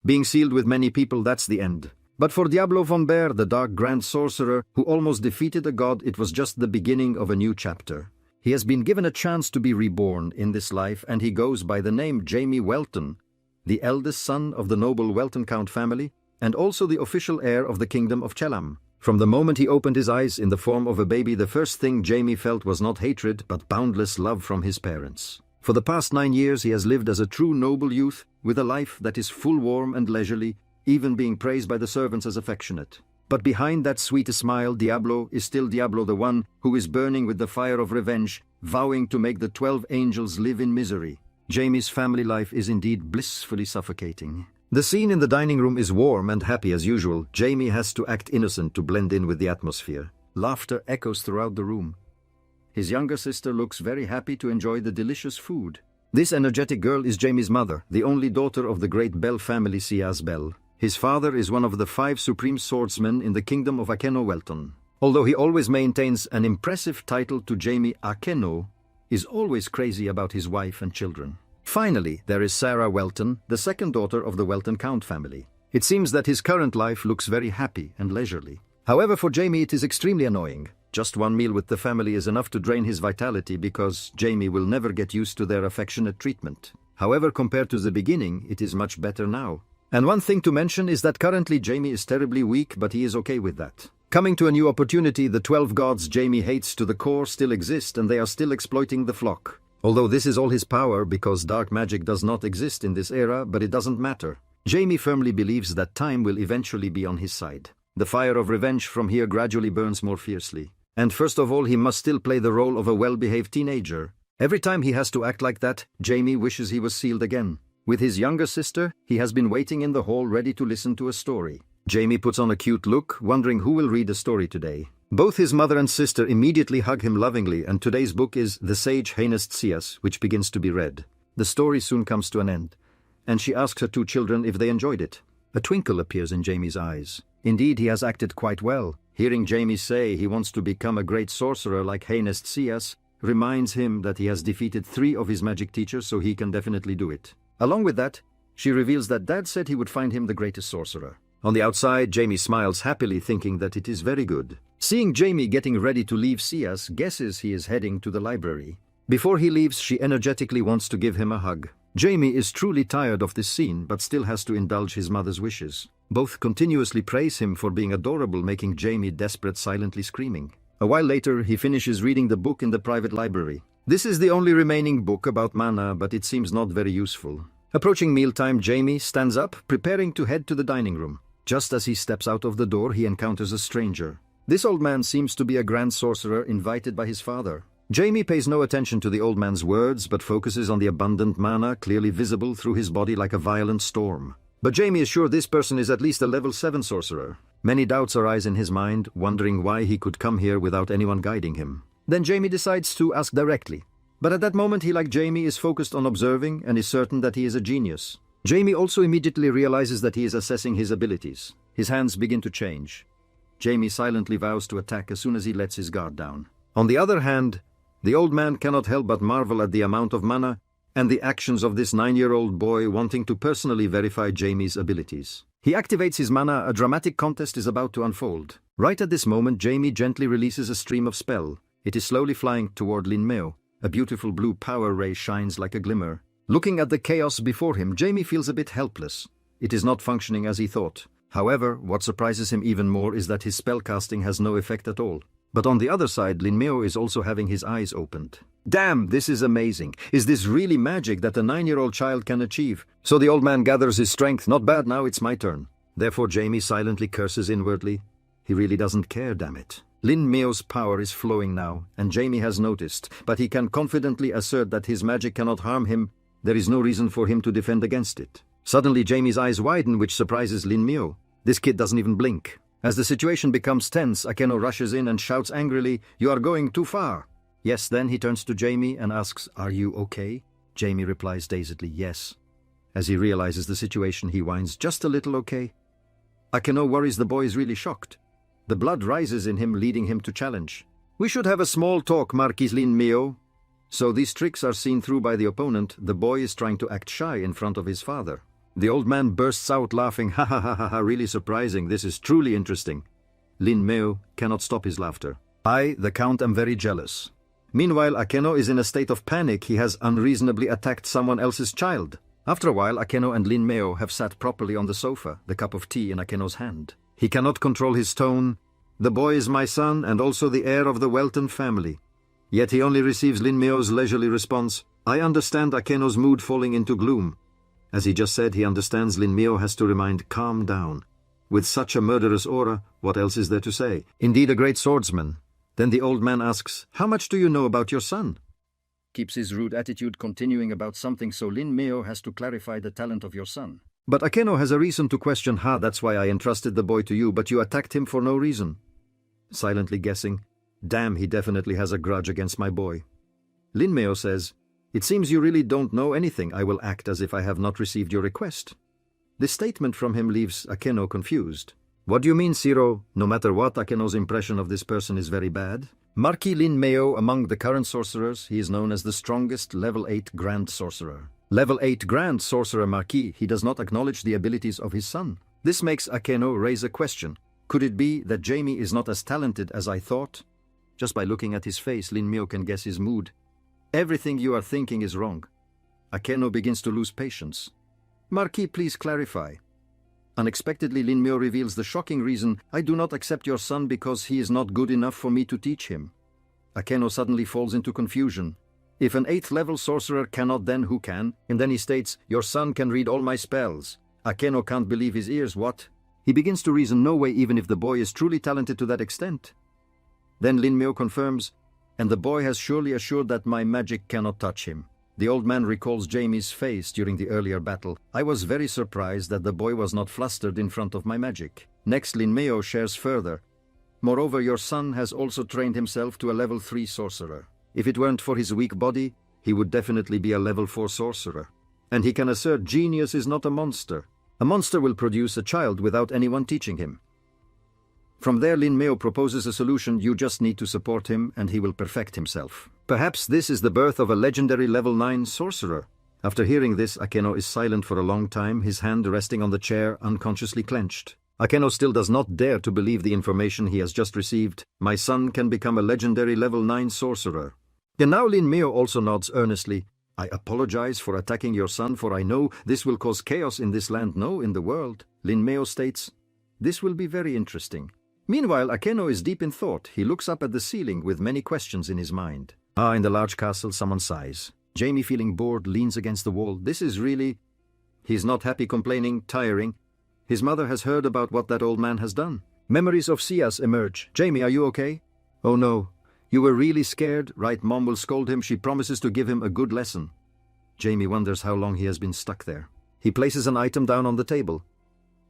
Being sealed with many people, that's the end. But for Diablo von Bear, the dark grand sorcerer who almost defeated a god, it was just the beginning of a new chapter. He has been given a chance to be reborn in this life, and he goes by the name Jamie Welton, the eldest son of the noble Welton Count family, and also the official heir of the kingdom of Chelam. From the moment he opened his eyes in the form of a baby, the first thing Jamie felt was not hatred, but boundless love from his parents. For the past 9 years he has lived as a true noble youth, with a life that is full, warm and leisurely, even being praised by the servants as affectionate. But behind that sweet smile, Diablo is still Diablo, the one who is burning with the fire of revenge, vowing to make the 12 angels live in misery. Jamie's family life is indeed blissfully suffocating. The scene in the dining room is warm and happy as usual. Jamie has to act innocent to blend in with the atmosphere. Laughter echoes throughout the room. His younger sister looks very happy to enjoy the delicious food. This energetic girl is Jamie's mother, the only daughter of the great Bell family, Siaz Bell. His father is one of the 5 supreme swordsmen in the kingdom of Akeno Welton. Although he always maintains an impressive title to Jamie, Akeno is always crazy about his wife and children. Finally, there is Sarah Welton, the second daughter of the Welton Count family. It seems that his current life looks very happy and leisurely. However, for Jamie it is extremely annoying. Just one meal with the family is enough to drain his vitality, because Jamie will never get used to their affectionate treatment. However, compared to the beginning, it is much better now. And one thing to mention is that currently Jamie is terribly weak, but he is okay with that. Coming to a new opportunity, the 12 gods Jamie hates to the core still exist, and they are still exploiting the flock. Although this is all his power, because dark magic does not exist in this era, but it doesn't matter. Jamie firmly believes that time will eventually be on his side. The fire of revenge from here gradually burns more fiercely. And first of all, he must still play the role of a well-behaved teenager. Every time he has to act like that, Jamie wishes he was sealed again. With his younger sister, he has been waiting in the hall ready to listen to a story. Jamie puts on a cute look, wondering who will read a story today. Both his mother and sister immediately hug him lovingly, and today's book is The Sage Hainest Sias, which begins to be read. The story soon comes to an end, and she asks her 2 children if they enjoyed it. A twinkle appears in Jamie's eyes. Indeed, he has acted quite well. Hearing Jamie say he wants to become a great sorcerer like Hainest Sias reminds him that he has defeated 3 of his magic teachers, so he can definitely do it. Along with that, she reveals that Dad said he would find him the greatest sorcerer. On the outside, Jamie smiles happily, thinking that it is very good. Seeing Jamie getting ready to leave, Sias guesses he is heading to the library. Before he leaves, she energetically wants to give him a hug. Jamie is truly tired of this scene, but still has to indulge his mother's wishes. Both continuously praise him for being adorable, making Jamie desperate, silently screaming. A while later, he finishes reading the book in the private library. This is the only remaining book about mana, but it seems not very useful. Approaching mealtime, Jamie stands up, preparing to head to the dining room. Just as he steps out of the door, he encounters a stranger. This old man seems to be a grand sorcerer invited by his father. Jamie pays no attention to the old man's words, but focuses on the abundant mana clearly visible through his body like a violent storm. But Jamie is sure this person is at least a level 7 sorcerer. Many doubts arise in his mind, wondering why he could come here without anyone guiding him. Then Jamie decides to ask directly. But at that moment, he, like Jamie, is focused on observing and is certain that he is a genius. Jamie also immediately realizes that he is assessing his abilities. His hands begin to change. Jamie silently vows to attack as soon as he lets his guard down. On the other hand, the old man cannot help but marvel at the amount of mana and the actions of this 9-year-old boy wanting to personally verify Jamie's abilities. He activates his mana. A dramatic contest is about to unfold. Right at this moment, Jamie gently releases a stream of spell. It is slowly flying toward Lin Meo. A beautiful blue power ray shines like a glimmer. Looking at the chaos before him, Jamie feels a bit helpless. It is not functioning as he thought. However, what surprises him even more is that his spellcasting has no effect at all. But on the other side, Lin Meo is also having his eyes opened. Damn, this is amazing. Is this really magic that a 9-year-old child can achieve? So the old man gathers his strength. Not bad, now it's my turn. Therefore Jamie silently curses inwardly. He really doesn't care, damn it. Lin Meo's power is flowing now, and Jamie has noticed, but he can confidently assert that his magic cannot harm him. There is no reason for him to defend against it. Suddenly Jamie's eyes widen, which surprises Lin Meo. This kid doesn't even blink. As the situation becomes tense, Akeno rushes in and shouts angrily, "You are going too far." Yes, then he turns to Jamie and asks, "Are you okay?" Jamie replies dazedly, "Yes." As he realizes the situation, he whines, "Just a little okay." Akeno worries the boy is really shocked. The blood rises in him, leading him to challenge. "We should have a small talk, Marquis Lin Meo." So these tricks are seen through by the opponent. The boy is trying to act shy in front of his father. The old man bursts out laughing. Ha ha ha ha ha, really surprising. This is truly interesting. Lin Meo cannot stop his laughter. I, the Count, am very jealous. Meanwhile, Akeno is in a state of panic. He has unreasonably attacked someone else's child. After a while, Akeno and Lin Meo have sat properly on the sofa, the cup of tea in Akeno's hand. He cannot control his tone. The boy is my son and also the heir of the Welton family. Yet he only receives Lin Meo's leisurely response. I understand Akeno's mood falling into gloom. As he just said, he understands Lin Meo has to remind calm down. With such a murderous aura, what else is there to say? Indeed a great swordsman. Then the old man asks, how much do you know about your son? Keeps his rude attitude continuing about something, so Lin Meo has to clarify the talent of your son. But Akeno has a reason to question. That's why I entrusted the boy to you, but you attacked him for no reason. Silently guessing, damn, he definitely has a grudge against my boy. Lin Meo says, it seems you really don't know anything. I will act as if I have not received your request. This statement from him leaves Akeno confused. What do you mean, Siro? No matter what, Akeno's impression of this person is very bad. Marquis Lin Meo, among the current sorcerers, he is known as the strongest level 8 Grand Sorcerer. Level 8 Grand Sorcerer Marquis, he does not acknowledge the abilities of his son. This makes Akeno raise a question. Could it be that Jamie is not as talented as I thought? Just by looking at his face, Lin Meo can guess his mood. Everything you are thinking is wrong. Akeno begins to lose patience. Marquis, please clarify. Unexpectedly, Lin Meo reveals the shocking reason. I do not accept your son because he is not good enough for me to teach him. Akeno suddenly falls into confusion. If an 8th level sorcerer cannot, then who can? And then he states, your son can read all my spells. Akeno can't believe his ears. What? He begins to reason, no way, even if the boy is truly talented to that extent. Then Lin Meo confirms, and the boy has surely assured that my magic cannot touch him. The old man recalls Jamie's face during the earlier battle. I was very surprised that the boy was not flustered in front of my magic. Next, Lin Meo shares further. Moreover, your son has also trained himself to a level 3 sorcerer. If it weren't for his weak body, he would definitely be a level 4 sorcerer. And he can assert genius is not a monster. A monster will produce a child without anyone teaching him. From there, Lin Meo proposes a solution. You just need to support him and he will perfect himself. Perhaps this is the birth of a legendary level 9 sorcerer. After hearing this, Akeno is silent for a long time, his hand resting on the chair, unconsciously clenched. Akeno still does not dare to believe the information he has just received. My son can become a legendary level 9 sorcerer. And now Lin Meo also nods earnestly. I apologize for attacking your son, for I know this will cause chaos in this land, no, in the world. Lin Meo states, this will be very interesting. Meanwhile, Akeno is deep in thought. He looks up at the ceiling with many questions in his mind. In the large castle, someone sighs. Jamie, feeling bored, leans against the wall. This is really... He's not happy, complaining, tiring. His mother has heard about what that old man has done. Memories of Sias emerge. Jamie, are you okay? Oh no. You were really scared, right? Mom will scold him. She promises to give him a good lesson. Jamie wonders how long he has been stuck there. He places an item down on the table.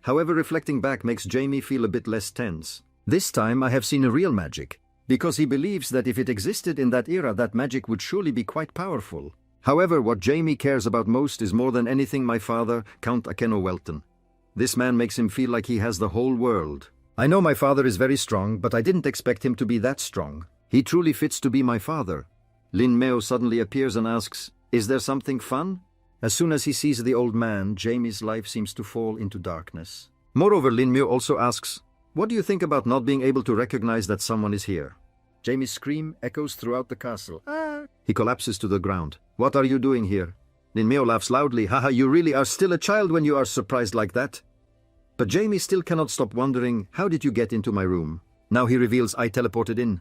However, reflecting back makes Jamie feel a bit less tense. This time I have seen a real magic, because he believes that if it existed in that era, that magic would surely be quite powerful. However, what Jamie cares about most is more than anything my father, Count Akeno Welton. This man makes him feel like he has the whole world. I know my father is very strong, but I didn't expect him to be that strong. He truly fits to be my father. Lin Meo suddenly appears and asks, is there something fun? As soon as he sees the old man, Jamie's life seems to fall into darkness. Moreover, Lin Meo also asks, what do you think about not being able to recognize that someone is here? Jamie's scream echoes throughout the castle. Ah! He collapses to the ground. What are you doing here? Lin Meo laughs loudly. Haha, you really are still a child when you are surprised like that. But Jamie still cannot stop wondering, how did you get into my room? Now he reveals, I teleported in.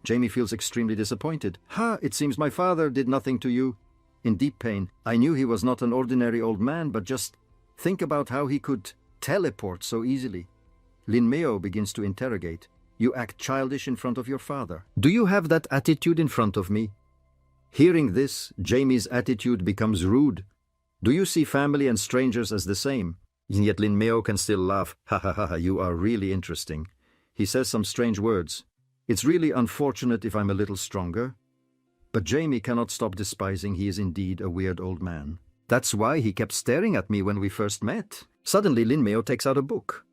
Jamie feels extremely disappointed. It seems my father did nothing to you. In deep pain, I knew he was not an ordinary old man, but just think about how he could teleport so easily. Lin Meo begins to interrogate. You act childish in front of your father. Do you have that attitude in front of me? Hearing this, Jamie's attitude becomes rude. Do you see family and strangers as the same? And yet Lin Meo can still laugh. Ha ha ha, you are really interesting. He says some strange words. It's really unfortunate if I'm a little stronger. But Jamie cannot stop despising. He is indeed a weird old man. That's why he kept staring at me when we first met. Suddenly Lin Meo takes out a book.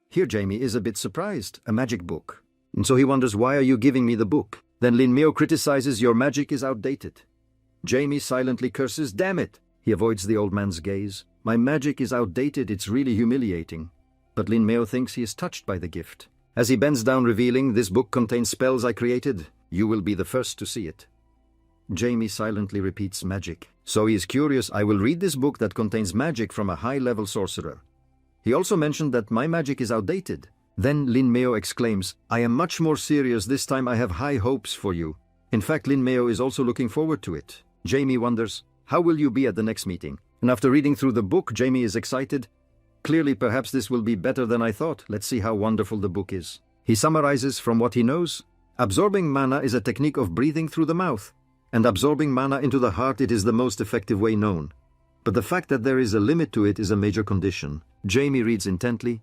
Here Jamie is a bit surprised. A magic book. And so he wonders, why are you giving me the book? Then Lin Meo criticizes, your magic is outdated. Jamie silently curses, damn it! He avoids the old man's gaze. My magic is outdated, it's really humiliating. But Lin Meo thinks he is touched by the gift. As he bends down revealing, this book contains spells I created. You will be the first to see it. Jamie silently repeats magic. So he is curious. I will read this book that contains magic from a high-level sorcerer. He also mentioned that my magic is outdated. Then Lin Meo exclaims, I am much more serious this time. I have high hopes for you. In fact, Lin Meo is also looking forward to it. Jamie wonders, how will you be at the next meeting? And after reading through the book, Jamie is excited. Clearly, perhaps this will be better than I thought. Let's see how wonderful the book is. He summarizes from what he knows. Absorbing mana is a technique of breathing through the mouth. And absorbing mana into the heart, it is the most effective way known. But the fact that there is a limit to it is a major condition. Jamie reads intently.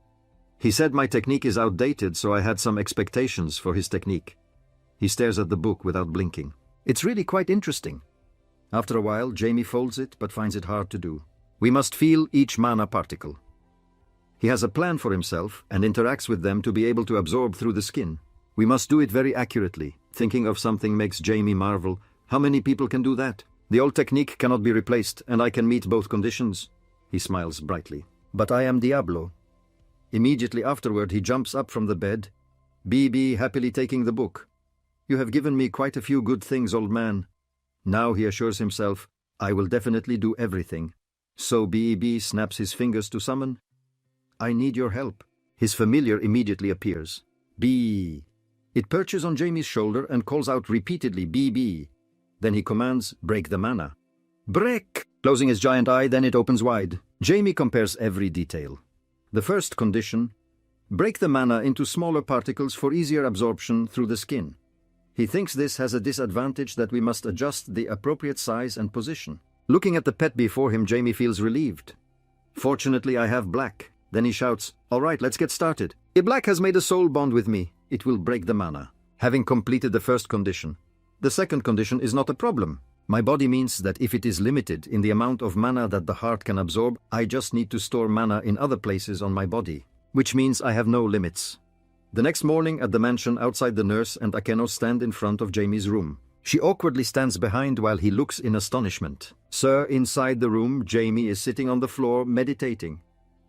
He said my technique is outdated, so I had some expectations for his technique. He stares at the book without blinking. It's really quite interesting. After a while, Jamie folds it, but finds it hard to do. We must feel each mana particle. He has a plan for himself and interacts with them to be able to absorb through the skin. We must do it very accurately. Thinking of something makes Jamie marvel. How many people can do that? The old technique cannot be replaced, and I can meet both conditions. He smiles brightly. But I am Diablo. Immediately afterward, he jumps up from the bed, BB happily taking the book. You have given me quite a few good things, old man. Now he assures himself, I will definitely do everything. So BB snaps his fingers to summon. I need your help. His familiar immediately appears. B. It perches on Jamie's shoulder and calls out repeatedly, BB. Then he commands, break the mana. Break! Closing his giant eye, then it opens wide. Jamie compares every detail. The first condition, break the mana into smaller particles for easier absorption through the skin. He thinks this has a disadvantage that we must adjust the appropriate size and position. Looking at the pet before him, Jamie feels relieved. Fortunately, I have Black. Then he shouts, all right, let's get started. If Black has made a soul bond with me, it will break the mana. Having completed the first condition, the second condition is not a problem. My body means that if it is limited in the amount of mana that the heart can absorb, I just need to store mana in other places on my body, which means I have no limits. The next morning at the mansion outside, the nurse and Akeno stand in front of Jamie's room. She awkwardly stands behind while he looks in astonishment. Sir, inside the room, Jamie is sitting on the floor meditating.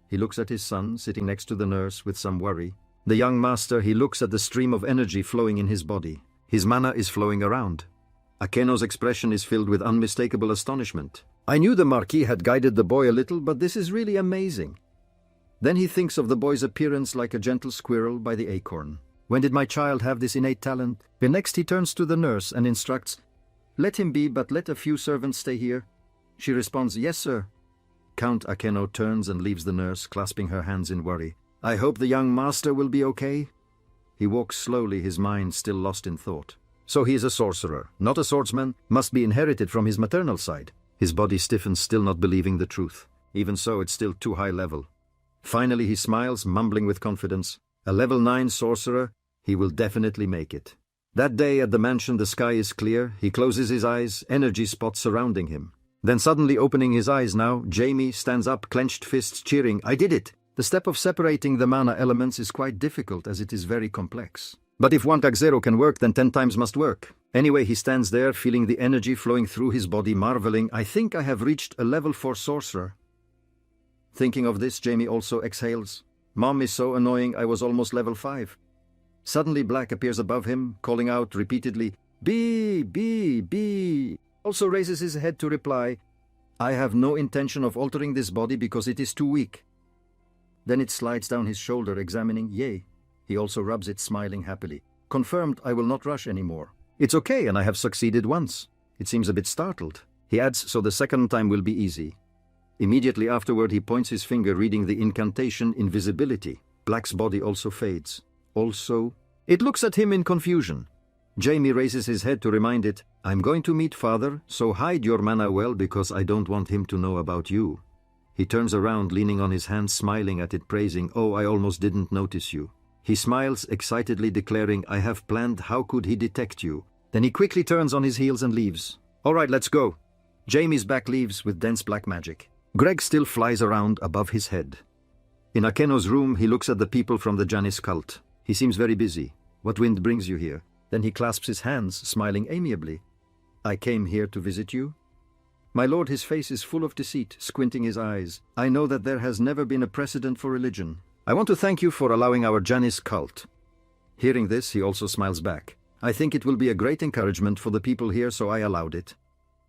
He looks at his son sitting next to the nurse with some worry. The young master, he looks at the stream of energy flowing in his body. His mana is flowing around. Akeno's expression is filled with unmistakable astonishment. I knew the Marquis had guided the boy a little, but this is really amazing. Then he thinks of the boy's appearance like a gentle squirrel by the acorn. When did my child have this innate talent? Then next he turns to the nurse and instructs, let him be, but let a few servants stay here. She responds, yes, sir. Count Akeno turns and leaves the nurse, clasping her hands in worry. I hope the young master will be okay. He walks slowly, his mind still lost in thought. So he is a sorcerer, not a swordsman, must be inherited from his maternal side. His body stiffens, still not believing the truth. Even so, it's still too high level. Finally he smiles, mumbling with confidence. A level 9 sorcerer, he will definitely make it. That day at the mansion the sky is clear, he closes his eyes, energy spots surrounding him. Then suddenly opening his eyes now, Jamie stands up, clenched fists cheering, I did it! The step of separating the mana elements is quite difficult as it is very complex. But if 1-0 can work, then 10 times must work. Anyway, he stands there, feeling the energy flowing through his body, marveling, I think I have reached a level 4 sorcerer. Thinking of this, Jamie also exhales. Mom is so annoying, I was almost level 5. Suddenly Black appears above him, calling out repeatedly, B, B, B. Also raises his head to reply, I have no intention of altering this body because it is too weak. Then it slides down his shoulder, examining, yay. He also rubs it, smiling happily. Confirmed, I will not rush anymore. It's okay, and I have succeeded once. It seems a bit startled. He adds, so the second time will be easy. Immediately afterward, he points his finger, reading the incantation invisibility. Black's body also fades. Also, it looks at him in confusion. Jamie raises his head to remind it, I'm going to meet father, so hide your mana well because I don't want him to know about you. He turns around, leaning on his hand, smiling at it, praising, oh, I almost didn't notice you. He smiles, excitedly declaring, I have planned, how could he detect you? Then he quickly turns on his heels and leaves. All right, let's go. Jamie's back leaves with dense black magic. Greg still flies around above his head. In Akeno's room, he looks at the people from the Janus cult. He seems very busy. What wind brings you here? Then he clasps his hands, smiling amiably. I came here to visit you. My lord, his face is full of deceit, squinting his eyes. I know that there has never been a precedent for religion. I want to thank you for allowing our Janus cult. Hearing this, he also smiles back. I think it will be a great encouragement for the people here, so I allowed it.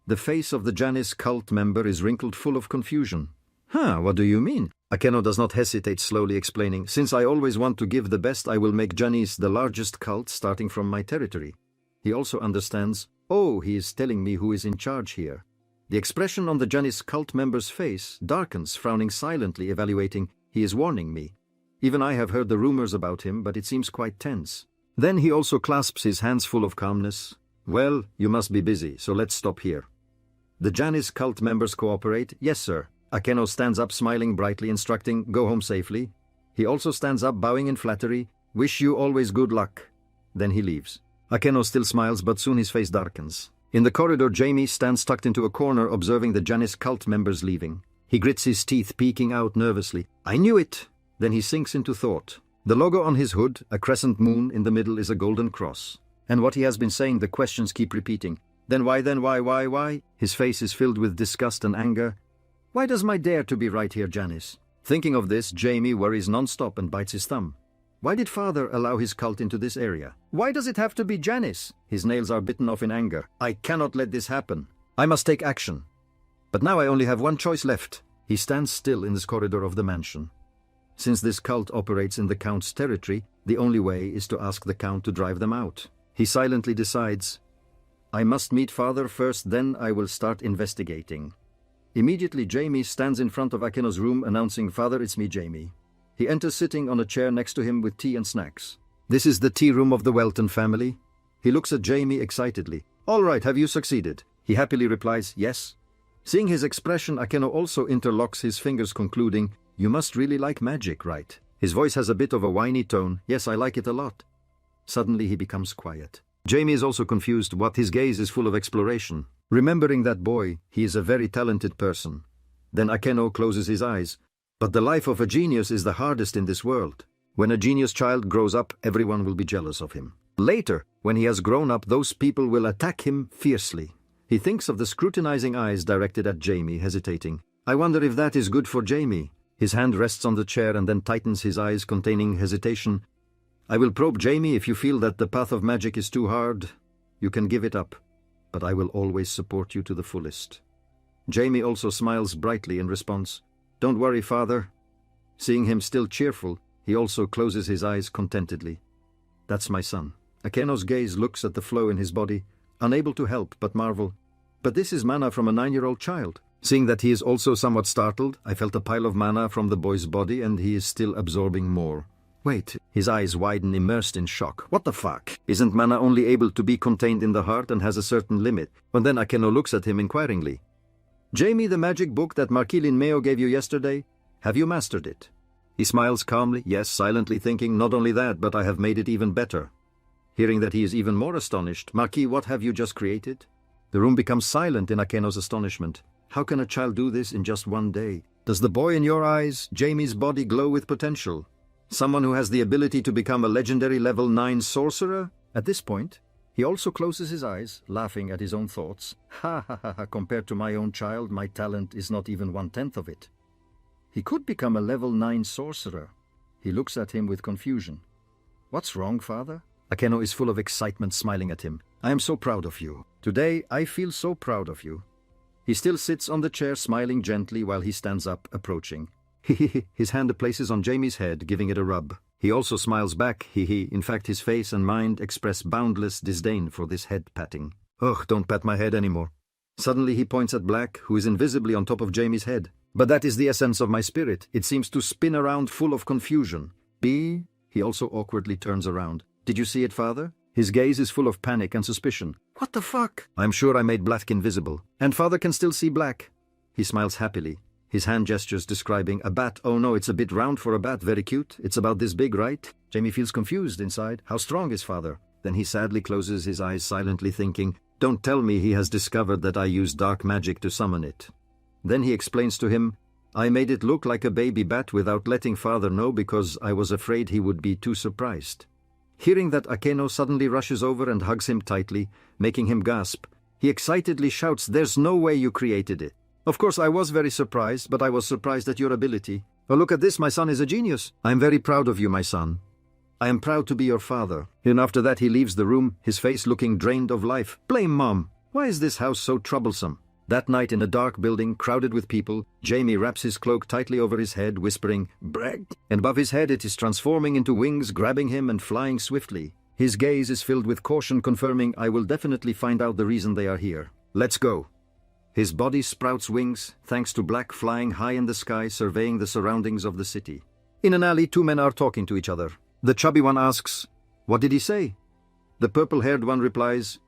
The face of the Janus cult member is wrinkled full of confusion. What do you mean? Akeno does not hesitate, slowly explaining. Since I always want to give the best, I will make Janus the largest cult starting from my territory. He also understands. Oh, he is telling me who is in charge here. The expression on the Janus cult member's face darkens, frowning silently, evaluating. He is warning me. Even I have heard the rumors about him, but it seems quite tense. Then he also clasps his hands full of calmness. Well, you must be busy, so let's stop here. The Janus cult members cooperate. Yes, sir. Akeno stands up, smiling brightly, instructing, go home safely. He also stands up, bowing in flattery. Wish you always good luck. Then he leaves. Akeno still smiles, but soon his face darkens. In the corridor, Jamie stands tucked into a corner, observing the Janus cult members leaving. He grits his teeth, peeking out nervously. I knew it! Then he sinks into thought. The logo on his hood, a crescent moon in the middle, is a golden cross. And what he has been saying, the questions keep repeating. Then why? His face is filled with disgust and anger. Why does my dare to be right here, Janus? Thinking of this, Jamie worries non-stop and bites his thumb. Why did father allow his cult into this area? Why does it have to be Janus? His nails are bitten off in anger. I cannot let this happen. I must take action. But now I only have one choice left. He stands still in this corridor of the mansion. Since this cult operates in the Count's territory, the only way is to ask the Count to drive them out. He silently decides, I must meet father first, then I will start investigating. Immediately, Jamie stands in front of Akeno's room, announcing, Father, it's me, Jamie. He enters, sitting on a chair next to him with tea and snacks. This is the tea room of the Welton family. He looks at Jamie excitedly. All right, have you succeeded? He happily replies, yes. Seeing his expression, Akeno also interlocks his fingers, concluding, you must really like magic, right? His voice has a bit of a whiny tone. Yes, I like it a lot. Suddenly he becomes quiet. Jamie is also confused, what his gaze is full of exploration. Remembering that boy, he is a very talented person. Then Akeno closes his eyes. But the life of a genius is the hardest in this world. When a genius child grows up, everyone will be jealous of him. Later, when he has grown up, those people will attack him fiercely. He thinks of the scrutinizing eyes directed at Jamie, hesitating. I wonder if that is good for Jamie. His hand rests on the chair and then tightens, his eyes containing hesitation. I will probe Jamie. If you feel that the path of magic is too hard, you can give it up. But I will always support you to the fullest. Jamie also smiles brightly in response. Don't worry, father. Seeing him still cheerful, he also closes his eyes contentedly. That's my son. Akeno's gaze looks at the flow in his body, unable to help but marvel. But this is mana from a 9-year-old child. Seeing that he is also somewhat startled, I felt a pile of mana from the boy's body and he is still absorbing more. Wait, his eyes widen, immersed in shock. What the fuck? Isn't mana only able to be contained in the heart and has a certain limit? But then Akeno looks at him inquiringly. Jamie, the magic book that Marquilin Meo gave you yesterday, have you mastered it? He smiles calmly, yes, silently thinking, not only that, but I have made it even better. Hearing that, he is even more astonished. Marquis, what have you just created? The room becomes silent in Akeno's astonishment. How can a child do this in just one day? Does the boy in your eyes, Jamie's body, glow with potential? Someone who has the ability to become a legendary level 9 sorcerer? At this point, he also closes his eyes, laughing at his own thoughts. Ha, compared to my own child, my talent is not even 1/10 of it. He could become a level 9 sorcerer. He looks at him with confusion. What's wrong, father? Akeno is full of excitement, smiling at him. I am so proud of you. Today, I feel so proud of you. He still sits on the chair, smiling gently while he stands up, approaching. His hand places on Jamie's head, giving it a rub. He also smiles back, In fact, his face and mind express boundless disdain for this head-patting. Ugh, don't pat my head anymore. Suddenly he points at Black, who is invisibly on top of Jamie's head. But that is the essence of my spirit. It seems to spin around full of confusion. B? He also awkwardly turns around. Did you see it, father? His gaze is full of panic and suspicion. What the fuck? I'm sure I made Black invisible. And father can still see Black. He smiles happily. His hand gestures, describing a bat. Oh no, it's a bit round for a bat, very cute. It's about this big, right? Jamie feels confused inside. How strong is father? Then he sadly closes his eyes, silently thinking, don't tell me he has discovered that I used dark magic to summon it. Then he explains to him, I made it look like a baby bat without letting father know because I was afraid he would be too surprised. Hearing that, Akeno suddenly rushes over and hugs him tightly, making him gasp. He excitedly shouts, "There's no way you created it." Of course, I was very surprised, but I was surprised at your ability. Oh, look at this, my son is a genius. I am very proud of you, my son. I am proud to be your father. And after that he leaves the room, his face looking drained of life. Blame Mom. Why is this house so troublesome? That night in a dark building crowded with people, Jamie wraps his cloak tightly over his head, whispering, "Bread!" And above his head it is transforming into wings, grabbing him and flying swiftly. His gaze is filled with caution, confirming, "I will definitely find out the reason they are here. Let's go." His body sprouts wings, thanks to Black flying high in the sky, surveying the surroundings of the city. In an alley, two men are talking to each other. The chubby one asks, "What did he say?" The purple-haired one replies,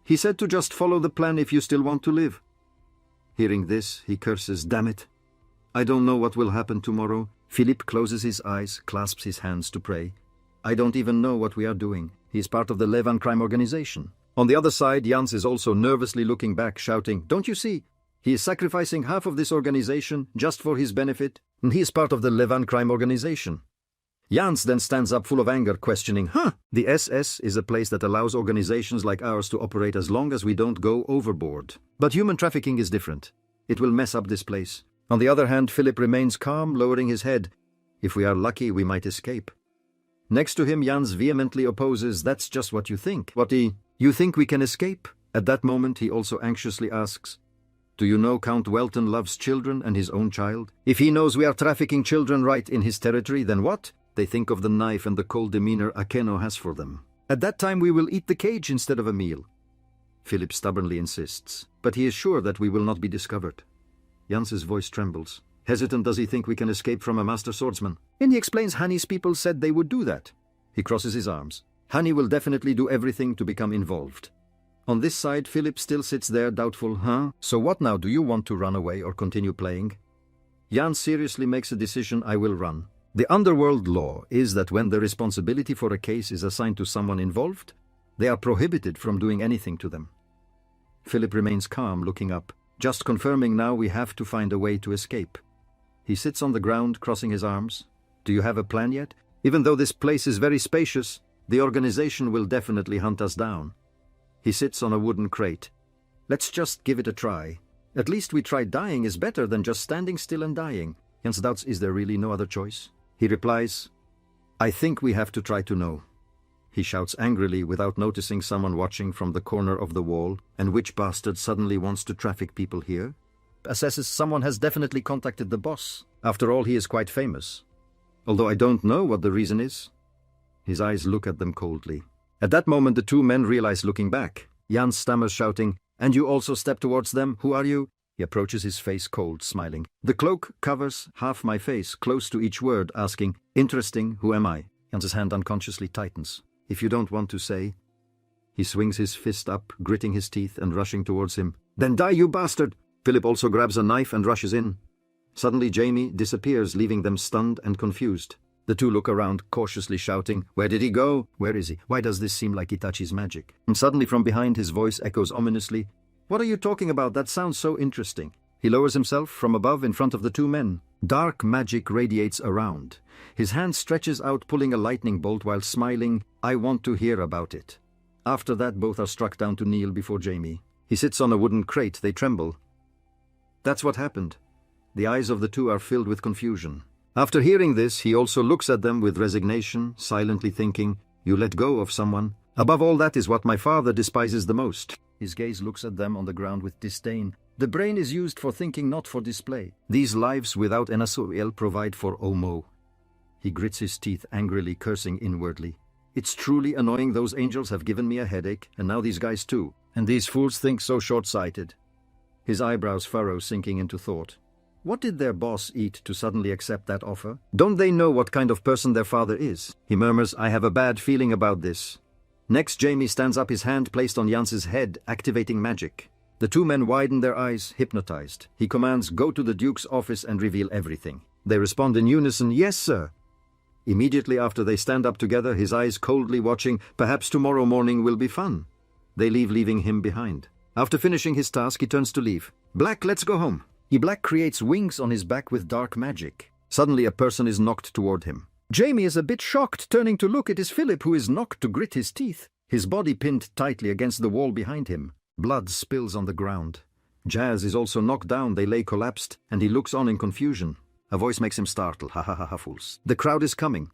"He said to just follow the plan if you still want to live." Hearing this, he curses, "Damn it. I don't know what will happen tomorrow." Philip closes his eyes, clasps his hands to pray. "I don't even know what we are doing." He is part of the Levan crime organization. On the other side, Jans is also nervously looking back, shouting, "Don't you see? He is sacrificing half of this organization just for his benefit, and he is part of the Levan crime organization." Jans then stands up full of anger, questioning, The SS is a place that allows organizations like ours to operate as long as we don't go overboard. But human trafficking is different. It will mess up this place." On the other hand, Philip remains calm, lowering his head. "If we are lucky, we might escape." Next to him, Jans vehemently opposes, "That's just what you think. You think we can escape?" At that moment, he also anxiously asks, "Do you know Count Welton loves children and his own child? If he knows we are trafficking children right in his territory, then what? They think of the knife and the cold demeanor Akeno has for them. At that time we will eat the cage instead of a meal." Philip stubbornly insists, but he is sure that we will not be discovered. Jans's voice trembles. Hesitant, does he think we can escape from a master swordsman? And he explains Hani's people said they would do that. He crosses his arms. Hani will definitely do everything to become involved. On this side, Philip still sits there doubtful. So what now? Do you want to run away or continue playing? Jan seriously makes a decision. "I will run." The underworld law is that when the responsibility for a case is assigned to someone involved, they are prohibited from doing anything to them. Philip remains calm, looking up, just confirming now we have to find a way to escape. He sits on the ground, crossing his arms. "Do you have a plan yet? Even though this place is very spacious, the organization will definitely hunt us down." He sits on a wooden crate. "Let's just give it a try. At least we tried. Dying is better than just standing still and dying." Jans doubts, is there really no other choice? He replies, "I think we have to try to know." He shouts angrily without noticing someone watching from the corner of the wall. "And which bastard suddenly wants to traffic people here?" Assesses someone has definitely contacted the boss. After all, he is quite famous. Although I don't know what the reason is. His eyes look at them coldly. At that moment the two men realize, looking back. Jans stammers, shouting, "And you also step towards them? Who are you?" He approaches, his face cold, smiling. "The cloak covers half my face," close to each word, asking, "Interesting, who am I?" Jans's hand unconsciously tightens. "If you don't want to say." He swings his fist up, gritting his teeth and rushing towards him. "Then die, you bastard!" Philip also grabs a knife and rushes in. Suddenly Jamie disappears, leaving them stunned and confused. The two look around, cautiously shouting, "Where did he go? Where is he? Why does this seem like Itachi's magic?" And suddenly from behind his voice echoes ominously, "What are you talking about? That sounds so interesting." He lowers himself from above in front of the two men. Dark magic radiates around. His hand stretches out, pulling a lightning bolt while smiling. "I want to hear about it." After that, both are struck down to kneel before Jamie. He sits on a wooden crate. They tremble. That's what happened. The eyes of the two are filled with confusion. After hearing this, he also looks at them with resignation, silently thinking, "You let go of someone. Above all, that is what my father despises the most." His gaze looks at them on the ground with disdain. The brain is used for thinking, not for display. These lives without Enasuel provide for Omo. He grits his teeth, angrily cursing inwardly. "It's truly annoying. Those angels have given me a headache, and now these guys too. And these fools think so short-sighted." His eyebrows furrow, sinking into thought. What did their boss eat to suddenly accept that offer? Don't they know what kind of person their father is? He murmurs, "I have a bad feeling about this." Next, Jamie stands up, his hand placed on Jans's head, activating magic. The two men widen their eyes, hypnotized. He commands, "Go to the Duke's office and reveal everything." They respond in unison, "Yes, sir." Immediately after, they stand up together, his eyes coldly watching. Perhaps tomorrow morning will be fun. They leave, leaving him behind. After finishing his task, he turns to leave. "Black, let's go home." Black creates wings on his back with dark magic. Suddenly a person is knocked toward him. Jamie is a bit shocked, turning to look. It is Philip, who is knocked to grit his teeth, his body pinned tightly against the wall behind him. Blood spills on the ground. Jazz is also knocked down, they lay collapsed, and he looks on in confusion. A voice makes him startle. Ha ha ha ha, fools. The crowd is coming.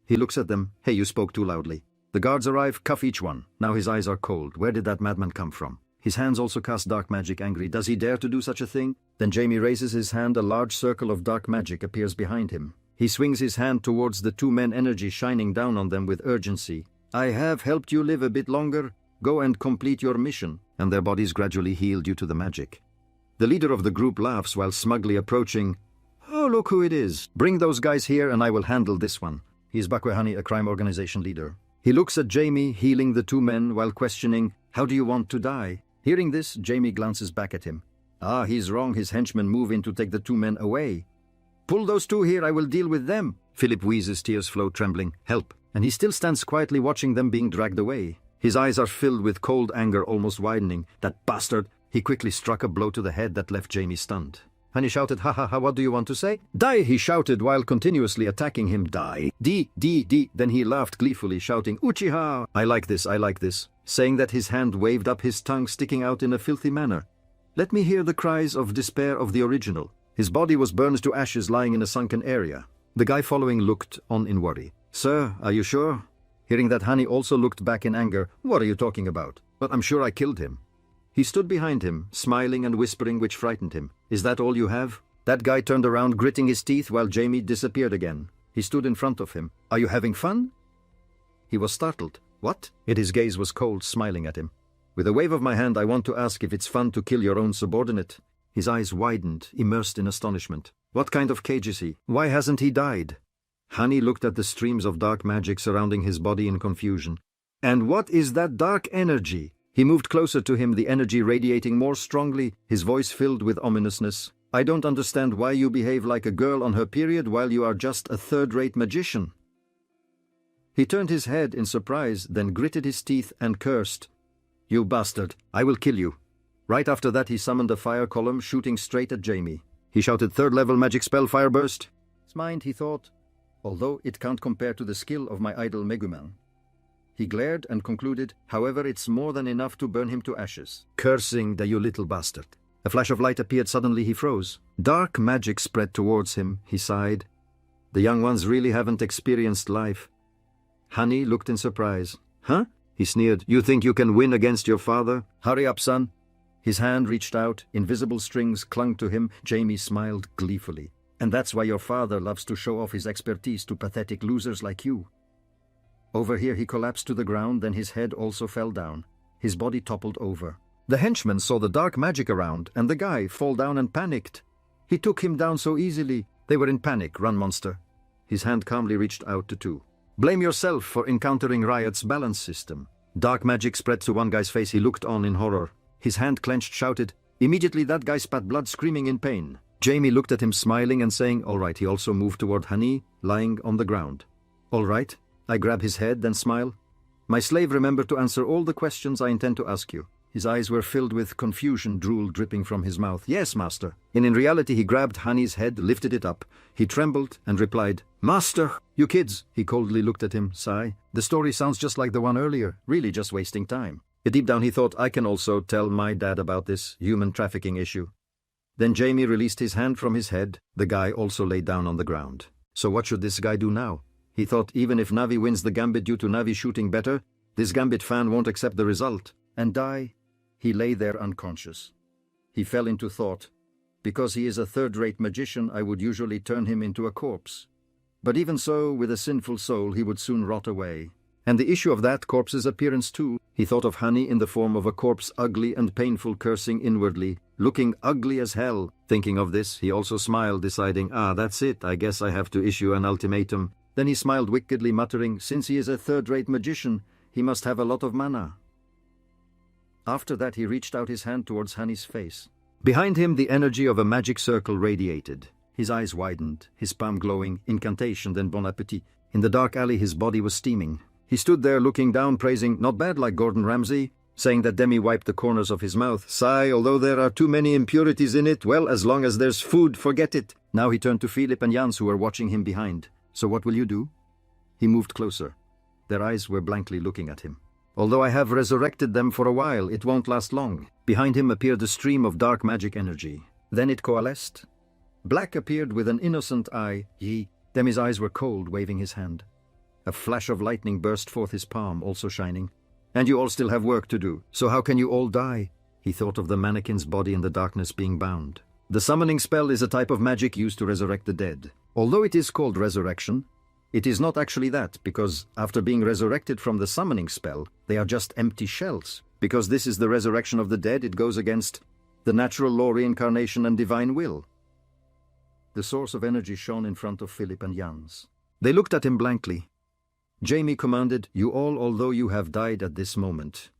He looks at them. Hey, you spoke too loudly. The guards arrive, cuff each one. Now his eyes are cold. Where did that madman come from? His hands also cast dark magic, angry. Does he dare to do such a thing? Then Jamie raises his hand. A large circle of dark magic appears behind him. He swings his hand towards the two men, energy shining down on them with urgency. I have helped you live a bit longer. Go and complete your mission. And their bodies gradually heal due to the magic. The leader of the group laughs while smugly approaching. Oh, look who it is. Bring those guys here and I will handle this one. He is Bakwehani, a crime organization leader. He looks at Jamie, healing the two men while questioning, how do you want to die? Hearing this, Jamie glances back at him. Ah, he's wrong. His henchmen move in to take the two men away. Pull those two here, I will deal with them. Philip wheezes, tears flow, trembling. Help. And he still stands quietly watching them being dragged away. His eyes are filled with cold anger, almost widening. That bastard! He quickly struck a blow to the head that left Jamie stunned. And he shouted, ha ha ha, what do you want to say? Die, he shouted while continuously attacking him. Die. D. Then he laughed gleefully, shouting, Uchiha! I like this, saying that his hand waved up, his tongue sticking out in a filthy manner. Let me hear the cries of despair of the original. His body was burned to ashes, lying in a sunken area. The guy following looked on in worry. Sir, are you sure? Hearing that, Hani also looked back in anger. What are you talking about? But I'm sure I killed him. He stood behind him, smiling and whispering, which frightened him. Is that all you have? That guy turned around, gritting his teeth, while Jamie disappeared again. He stood in front of him. Are you having fun? He was startled. What? Yet his gaze was cold, smiling at him. With a wave of my hand, I want to ask if it's fun to kill your own subordinate. His eyes widened, immersed in astonishment. What kind of cage is he? Why hasn't he died? Hani looked at the streams of dark magic surrounding his body in confusion. And what is that dark energy? He moved closer to him, the energy radiating more strongly, his voice filled with ominousness. I don't understand why you behave like a girl on her period while you are just a third-rate magician. He turned his head in surprise, then gritted his teeth and cursed. You bastard, I will kill you. Right after that he summoned a fire column, shooting straight at Jamie. He shouted, third-level magic spell, fire burst. It's mine, he thought, although it can't compare to the skill of my idol Meguman. He glared and concluded, however, it's more than enough to burn him to ashes. Cursing, you little bastard. A flash of light appeared. Suddenly he froze. Dark magic spread towards him. He sighed. The young ones really haven't experienced life. Hani looked in surprise. Huh? He sneered. You think you can win against your father? Hurry up, son. His hand reached out. Invisible strings clung to him. Jamie smiled gleefully. And that's why your father loves to show off his expertise to pathetic losers like you. Over here he collapsed to the ground, then his head also fell down. His body toppled over. The henchmen saw the dark magic around, and the guy fall down and panicked. He took him down so easily. They were in panic. Run, monster. His hand calmly reached out to two. Blame yourself for encountering Riot's balance system. Dark magic spread to one guy's face. He looked on in horror. His hand clenched, shouted. Immediately that guy spat blood, screaming in pain. Jamie looked at him, smiling and saying, all right. He also moved toward Hani, lying on the ground. All right. I grab his head, then smile. My slave, remember to answer all the questions I intend to ask you. His eyes were filled with confusion, drool dripping from his mouth. Yes, master. And in reality he grabbed Hani's head, lifted it up. He trembled and replied, Master! You kids! He coldly looked at him, sigh. The story sounds just like the one earlier, really just wasting time. Yet deep down he thought, I can also tell my dad about this human trafficking issue. Then Jamie released his hand from his head. The guy also lay down on the ground. So what should this guy do now? He thought even if Navi wins the gambit due to Navi shooting better, this gambit fan won't accept the result and die. He lay there unconscious. He fell into thought. Because he is a third-rate magician, I would usually turn him into a corpse. But even so, with a sinful soul, he would soon rot away. And the issue of that corpse's appearance too. He thought of Hani in the form of a corpse, ugly and painful, cursing inwardly, looking ugly as hell. Thinking of this, he also smiled, deciding, that's it, I guess I have to issue an ultimatum. Then he smiled wickedly, muttering, since he is a third-rate magician, he must have a lot of mana. After that he reached out his hand towards Hani's face. Behind him the energy of a magic circle radiated. His eyes widened, his palm glowing, incantation, then bon appetit. In the dark alley his body was steaming. He stood there looking down, praising, not bad like Gordon Ramsay, saying that Demi wiped the corners of his mouth. Sigh, although there are too many impurities in it, well, as long as there's food, forget it. Now he turned to Philip and Jans, who were watching him behind. So what will you do? He moved closer. Their eyes were blankly looking at him. Although I have resurrected them for a while, it won't last long. Behind him appeared a stream of dark magic energy. Then it coalesced. Black appeared with an innocent eye. Then his eyes were cold, waving his hand. A flash of lightning burst forth his palm, also shining. And you all still have work to do, so how can you all die? He thought of the mannequin's body in the darkness being bound. The summoning spell is a type of magic used to resurrect the dead. Although it is called resurrection, it is not actually that, because after being resurrected from the summoning spell, they are just empty shells. Because this is the resurrection of the dead, it goes against the natural law, reincarnation, and divine will. The source of energy shone in front of Philip and Jans. They looked at him blankly. Jamie commanded, "You all, although you have died at this moment,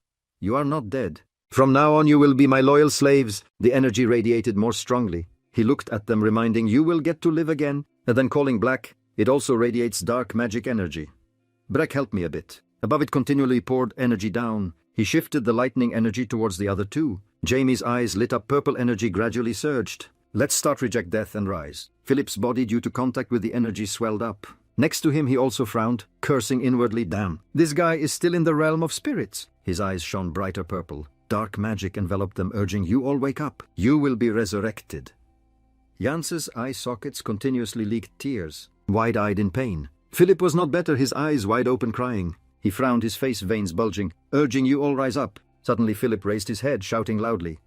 you are not dead. From now on you will be my loyal slaves." The energy radiated more strongly. He looked at them, reminding, "You will get to live again." And then calling Black, "It also radiates dark magic energy. Black, help me a bit." Above it continually poured energy down. He shifted the lightning energy towards the other two. Jamie's eyes lit up, purple energy gradually surged. "Let's start reject death and rise." Philip's body, due to contact with the energy, swelled up. Next to him he also frowned, cursing inwardly, "Damn, this guy is still in the realm of spirits." His eyes shone brighter purple. Dark magic enveloped them, urging, "You all wake up. You will be resurrected." Jans's eye sockets continuously leaked tears, wide-eyed in pain. Philip was not better, his eyes wide open, crying. He frowned, his face veins bulging, urging, "You all rise up." Suddenly Philip raised his head, shouting loudly.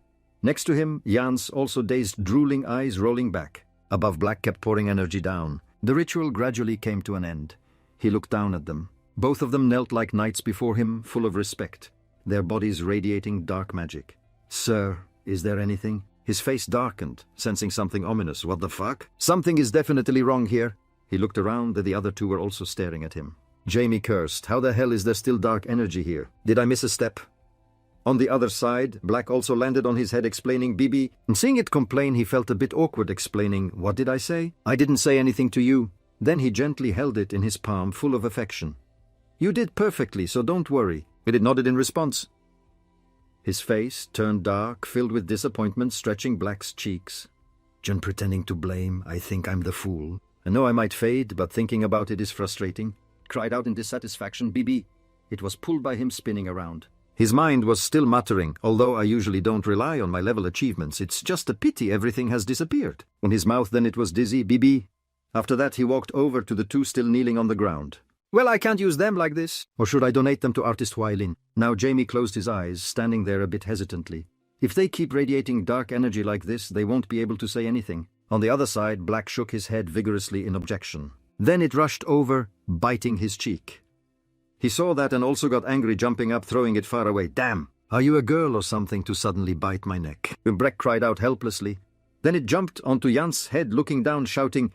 Next to him, Jans, also dazed, drooling, eyes rolling back. Above, Black kept pouring energy down. The ritual gradually came to an end. He looked down at them. Both of them knelt like knights before him, full of respect, their bodies radiating dark magic. "Sir, is there anything?" His face darkened, sensing something ominous. "What the fuck? Something is definitely wrong here." He looked around, the other two were also staring at him. Jamie cursed. "How the hell is there still dark energy here? Did I miss a step?" On the other side, Black also landed on his head, explaining, "Bibi." And seeing it complain, he felt a bit awkward, explaining, "What did I say? I didn't say anything to you." Then he gently held it in his palm, full of affection. "You did perfectly, so don't worry." It nodded in response. His face turned dark, filled with disappointment, stretching Black's cheeks. "John pretending to blame. I think I'm the fool. I know I might fade, but thinking about it is frustrating." Cried out in dissatisfaction, "Bibi." It was pulled by him, spinning around. His mind was still muttering, "Although I usually don't rely on my level achievements, it's just a pity everything has disappeared." On his mouth then it was dizzy, "Bibi." After that he walked over to the two still kneeling on the ground. "Well, I can't use them like this. Or should I donate them to artist Huailin?" Now Jamie closed his eyes, standing there a bit hesitantly. If they keep radiating dark energy like this, they won't be able to say anything. On the other side, Black shook his head vigorously in objection. Then it rushed over, biting his cheek. He saw that and also got angry, jumping up, throwing it far away. "Damn! Are you a girl or something to suddenly bite my neck?" Breck cried out helplessly. Then it jumped onto Jan's head, looking down, shouting.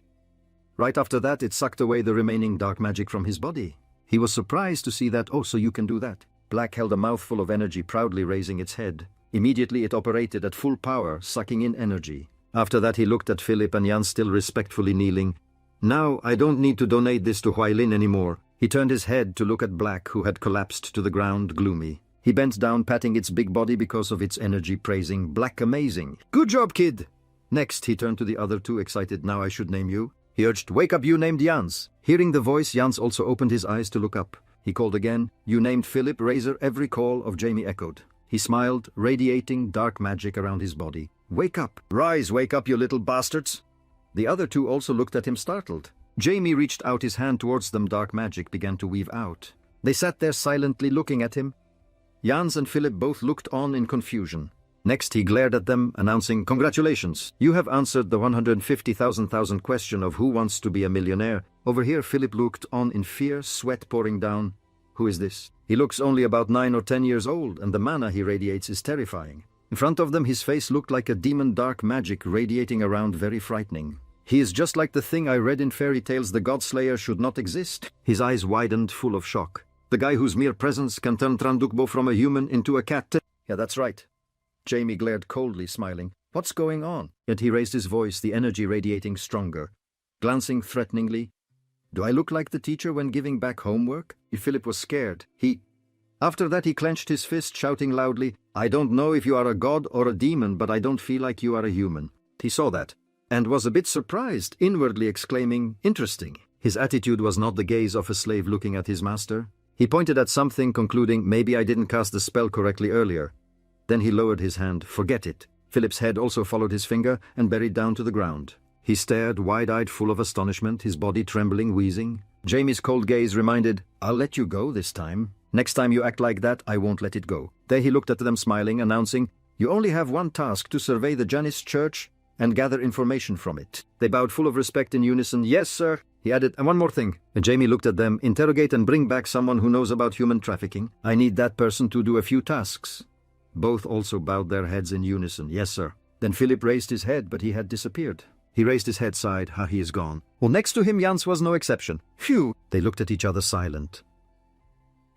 Right after that, it sucked away the remaining dark magic from his body. He was surprised to see that. "Oh, so you can do that." Black held a mouthful of energy, proudly raising its head. Immediately it operated at full power, sucking in energy. After that he looked at Philip and Jan, still respectfully kneeling. "Now I don't need to donate this to Huailin anymore." He turned his head to look at Black, who had collapsed to the ground, gloomy. He bent down, patting its big body because of its energy, praising, "Black, amazing. Good job, kid." Next he turned to the other two, excited. "Now I should name you." He urged, "Wake up, you named Jans." Hearing the voice, Jans also opened his eyes to look up. He called again, "You named Philip." Razor, every call of Jamie echoed. He smiled, radiating dark magic around his body. "Wake up. Rise, wake up, you little bastards." The other two also looked at him, startled. Jamie reached out his hand towards them. Dark magic began to weave out. They sat there silently looking at him. Jans and Philip both looked on in confusion. Next he glared at them, announcing, "Congratulations, you have answered the 150,000 question of who wants to be a millionaire." Over here Philip looked on in fear, sweat pouring down. "Who is this? He looks only about 9 or 10 years old, and the mana he radiates is terrifying." In front of them his face looked like a demon, dark magic radiating around, very frightening. "He is just like the thing I read in fairy tales. The God-Slayer should not exist." His eyes widened, full of shock. "The guy whose mere presence can turn Trandukbo from a human into a cat." "Yeah, that's right." Jamie glared coldly, smiling. "What's going on?" Yet he raised his voice, the energy radiating stronger. Glancing threateningly, "Do I look like the teacher when giving back homework?" Philip was scared. After that he clenched his fist, shouting loudly, "I don't know if you are a god or a demon, but I don't feel like you are a human." He saw that, and was a bit surprised, inwardly exclaiming, "Interesting." His attitude was not the gaze of a slave looking at his master. He pointed at something, concluding, maybe I didn't cast the spell correctly earlier. Then he lowered his hand. Forget it. Philip's head also followed his finger and buried down to the ground. He stared, wide-eyed, full of astonishment, his body trembling, wheezing. Jamie's cold gaze reminded, I'll let you go this time. Next time you act like that, I won't let it go. There he looked at them smiling, announcing, You only have one task, to survey the Janus church and gather information from it. They bowed full of respect in unison. Yes, sir. He added, and one more thing. And Jamie looked at them. Interrogate and bring back someone who knows about human trafficking. I need that person to do a few tasks. Both also bowed their heads in unison. Yes, sir. Then Philip raised his head, but he had disappeared. He raised his head, sighed. He is gone. Well, next to him, Jans was no exception. Phew! They looked at each other silent.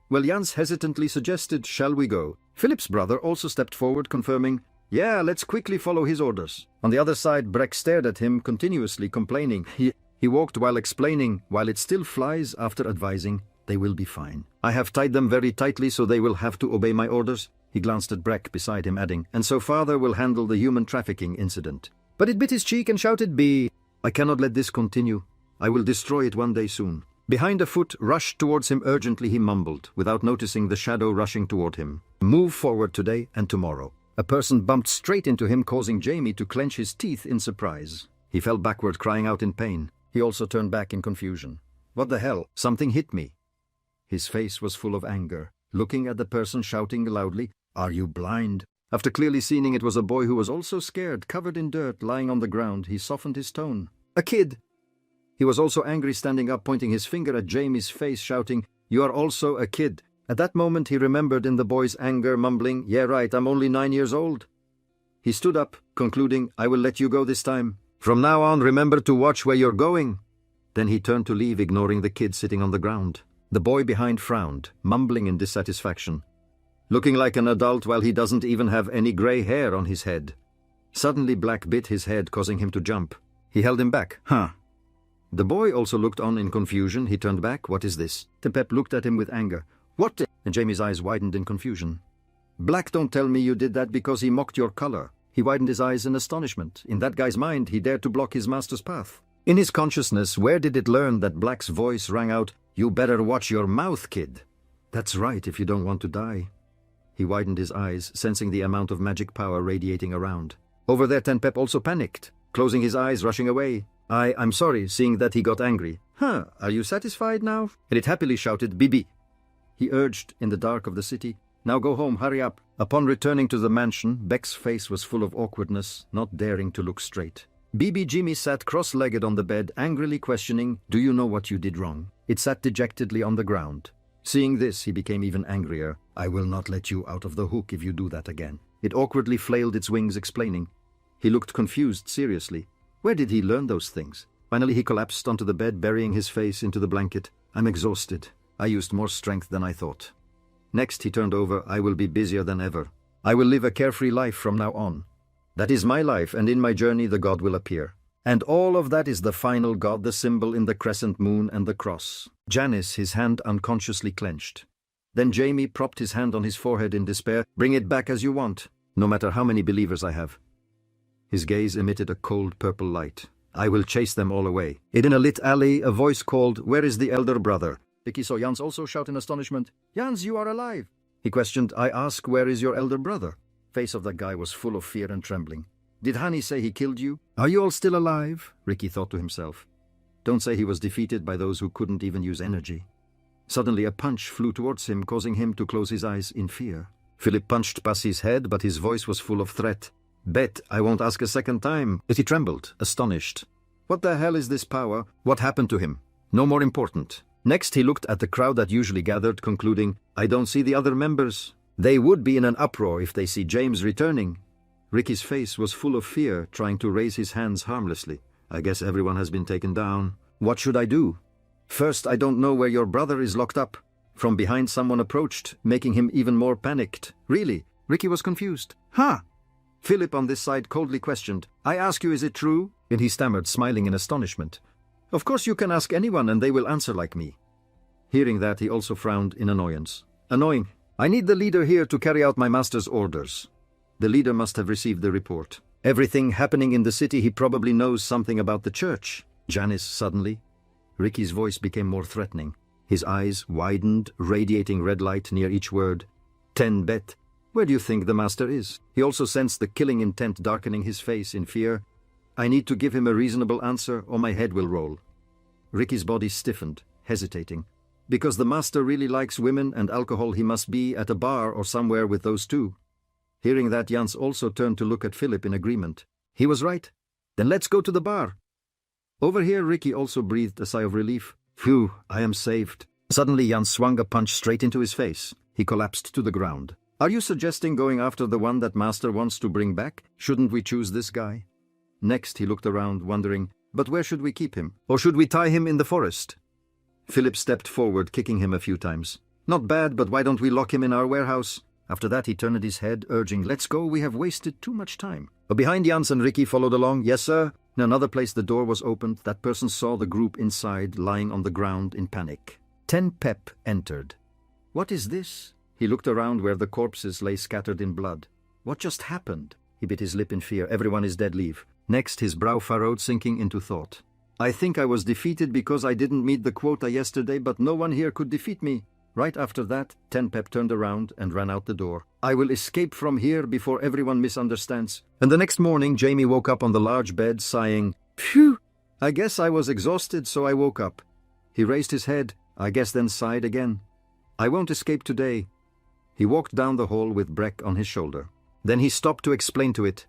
Well, Jans hesitantly suggested, shall we go? Philip's brother also stepped forward, confirming, yeah, let's quickly follow his orders. On the other side, Breck stared at him, continuously complaining. He walked while explaining, while it still flies, after advising, they will be fine. I have tied them very tightly, so they will have to obey my orders. He glanced at Breck beside him, adding, and so father will handle the human trafficking incident. But it bit his cheek and shouted, I cannot let this continue. I will destroy it one day soon. Behind a foot rushed towards him urgently, he mumbled, without noticing the shadow rushing toward him. Move forward today and tomorrow. A person bumped straight into him, causing Jamie to clench his teeth in surprise. He fell backward, crying out in pain. He also turned back in confusion. What the hell? Something hit me. His face was full of anger, looking at the person, shouting loudly, Are you blind? After clearly seeing it was a boy who was also scared, covered in dirt, lying on the ground, he softened his tone. A kid! He was also angry, standing up, pointing his finger at Jamie's face, shouting, You are also a kid. At that moment he remembered in the boy's anger, mumbling, Yeah, right, I'm only 9 years old. He stood up, concluding, I will let you go this time. From now on, remember to watch where you're going. Then he turned to leave, ignoring the kid sitting on the ground. The boy behind frowned, mumbling in dissatisfaction. Looking like an adult while he doesn't even have any grey hair on his head. Suddenly Black bit his head, causing him to jump. He held him back. The boy also looked on in confusion. He turned back. What is this? Tepep looked at him with anger. What? And Jamie's eyes widened in confusion. Black, don't tell me you did that because he mocked your color. He widened his eyes in astonishment. In that guy's mind, he dared to block his master's path. In his consciousness, where did it learn that Black's voice rang out, You better watch your mouth, kid. That's right, if you don't want to die. He widened his eyes, sensing the amount of magic power radiating around. Over there, Tenpep also panicked, closing his eyes, rushing away. I'm sorry, seeing that he got angry. Are you satisfied now? And it happily shouted, Bibi. He urged in the dark of the city, Now go home, hurry up. Upon returning to the mansion, Beck's face was full of awkwardness, not daring to look straight. Bibi Jimmy sat cross-legged on the bed, angrily questioning, Do you know what you did wrong? It sat dejectedly on the ground. Seeing this, he became even angrier. I will not let you out of the hook if you do that again. It awkwardly flailed its wings, explaining. He looked confused, seriously. Where did he learn those things? Finally he collapsed onto the bed, burying his face into the blanket. I'm exhausted. I used more strength than I thought. Next he turned over. I will be busier than ever. I will live a carefree life from now on. That is my life, and in my journey the god will appear. And all of that is the final god, the symbol in the crescent moon and the cross. Janus, his hand unconsciously clenched. Then Jamie propped his hand on his forehead in despair. Bring it back as you want, no matter how many believers I have. His gaze emitted a cold purple light. I will chase them all away. In a lit alley, a voice called, Where is the elder brother? Vicky saw Jans also shout in astonishment, Jans, you are alive. He questioned, I ask, where is your elder brother? Face of that guy was full of fear and trembling. Did Hani say he killed you? Are you all still alive? Ricky thought to himself. Don't say he was defeated by those who couldn't even use energy. Suddenly a punch flew towards him, causing him to close his eyes in fear. Philip punched Bassi's head, but his voice was full of threat. Bet I won't ask a second time. But he trembled, astonished. What the hell is this power? What happened to him? No more important. Next he looked at the crowd that usually gathered, concluding, I don't see the other members. They would be in an uproar if they see James returning. Ricky's face was full of fear, trying to raise his hands harmlessly. I guess everyone has been taken down. What should I do? First, I don't know where your brother is locked up. From behind someone approached, making him even more panicked. Really? Ricky was confused. Philip on this side coldly questioned, I ask you, is it true? And he stammered, smiling in astonishment. Of course you can ask anyone and they will answer like me. Hearing that, he also frowned in annoyance. Annoying. I need the leader here to carry out my master's orders. The leader must have received the report. Everything happening in the city, he probably knows something about the church. Janice, suddenly. Ricky's voice became more threatening. His eyes widened, radiating red light near each word. 10 bet. Where do you think the master is? He also sensed the killing intent darkening his face in fear. I need to give him a reasonable answer or my head will roll. Ricky's body stiffened, hesitating. Because the master really likes women and alcohol, he must be at a bar or somewhere with those two. Hearing that, Jans also turned to look at Philip in agreement. He was right. Then let's go to the bar. Over here, Ricky also breathed a sigh of relief. Phew, I am saved. Suddenly, Jans swung a punch straight into his face. He collapsed to the ground. Are you suggesting going after the one that master wants to bring back? Shouldn't we choose this guy? Next, he looked around, wondering, but where should we keep him? Or should we tie him in the forest? Philip stepped forward, kicking him a few times. Not bad, but why don't we lock him in our warehouse? After that, he turned his head, urging, let's go, we have wasted too much time. But behind Jans and Ricky followed along. Yes, sir. In another place, the door was opened. That person saw the group inside, lying on the ground in panic. 10 Pep entered. What is this? He looked around where the corpses lay scattered in blood. What just happened? He bit his lip in fear. Everyone is dead, leave. Next, his brow furrowed, sinking into thought. I think I was defeated because I didn't meet the quota yesterday, but no one here could defeat me. Right after that, 10 Pep turned around and ran out the door. I will escape from here before everyone misunderstands. And the next morning, Jamie woke up on the large bed, sighing, Phew! I guess I was exhausted, so I woke up. He raised his head, I guess, then sighed again. I won't escape today. He walked down the hall with Breck on his shoulder. Then he stopped to explain to it.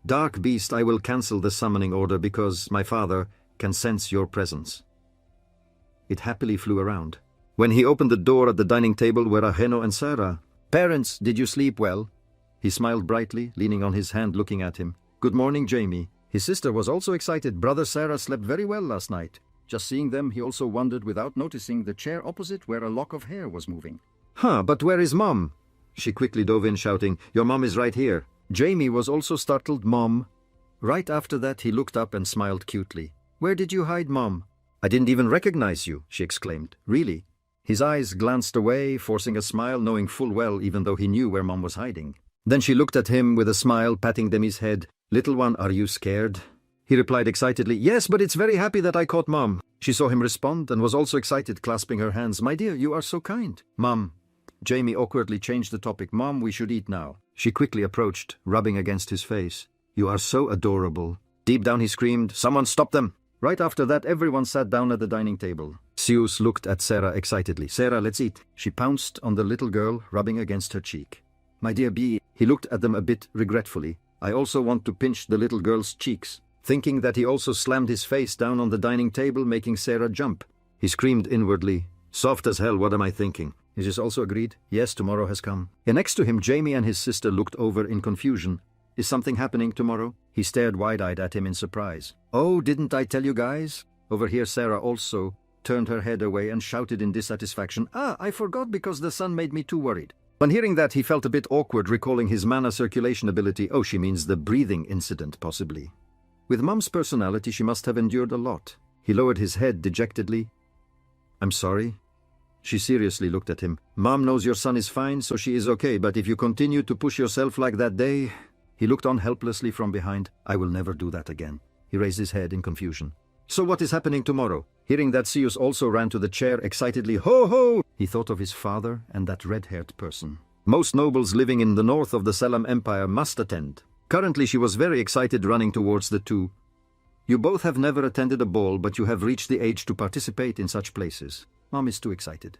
Dark beast, I will cancel the summoning order because my father can sense your presence. It happily flew around. When he opened the door at the dining table were Aheno and Sarah. Parents, did you sleep well? He smiled brightly, leaning on his hand, looking at him. Good morning, Jamie. His sister was also excited. Brother Sarah slept very well last night. Just seeing them, he also wondered without noticing the chair opposite where a lock of hair was moving. But where is Mom? She quickly dove in, shouting, Your mom is right here. Jamie was also startled. Mom? Right after that, he looked up and smiled cutely. Where did you hide, Mom? I didn't even recognize you, she exclaimed. Really? His eyes glanced away, forcing a smile, knowing full well even though he knew where Mom was hiding. Then she looked at him with a smile, patting Demi's head. Little one, are you scared? He replied excitedly, Yes, but it's very happy that I caught Mom. She saw him respond and was also excited, clasping her hands. My dear, you are so kind. Mom. Jamie awkwardly changed the topic. Mom, we should eat now. She quickly approached, rubbing against his face. You are so adorable. Deep down he screamed, Someone stop them! Right after that, everyone sat down at the dining table. Zeus looked at Sarah excitedly. Sarah, let's eat. She pounced on the little girl, rubbing against her cheek. My dear Bee, he looked at them a bit regretfully. I also want to pinch the little girl's cheeks. Thinking that, he also slammed his face down on the dining table, making Sarah jump. He screamed inwardly, Soft as hell, what am I thinking? Isis also agreed. Yes, tomorrow has come. And next to him, Jamie and his sister looked over in confusion. Is something happening tomorrow? He stared wide-eyed at him in surprise. Oh, didn't I tell you guys? Over here, Sarah also turned her head away and shouted in dissatisfaction, I forgot because the sun made me too worried. On hearing that, he felt a bit awkward, recalling his mana circulation ability. Oh, she means the breathing incident, possibly. With Mom's personality, she must have endured a lot. He lowered his head dejectedly. I'm sorry. She seriously looked at him. Mom knows your son is fine, so she is okay, but if you continue to push yourself like that day... He looked on helplessly from behind. I will never do that again. He raised his head in confusion. So what is happening tomorrow? Hearing that, Zeus also ran to the chair excitedly. Ho ho! He thought of his father and that red-haired person. Most nobles living in the north of the Selam Empire must attend. Currently she was very excited, running towards the two. You both have never attended a ball, but you have reached the age to participate in such places. Mom is too excited.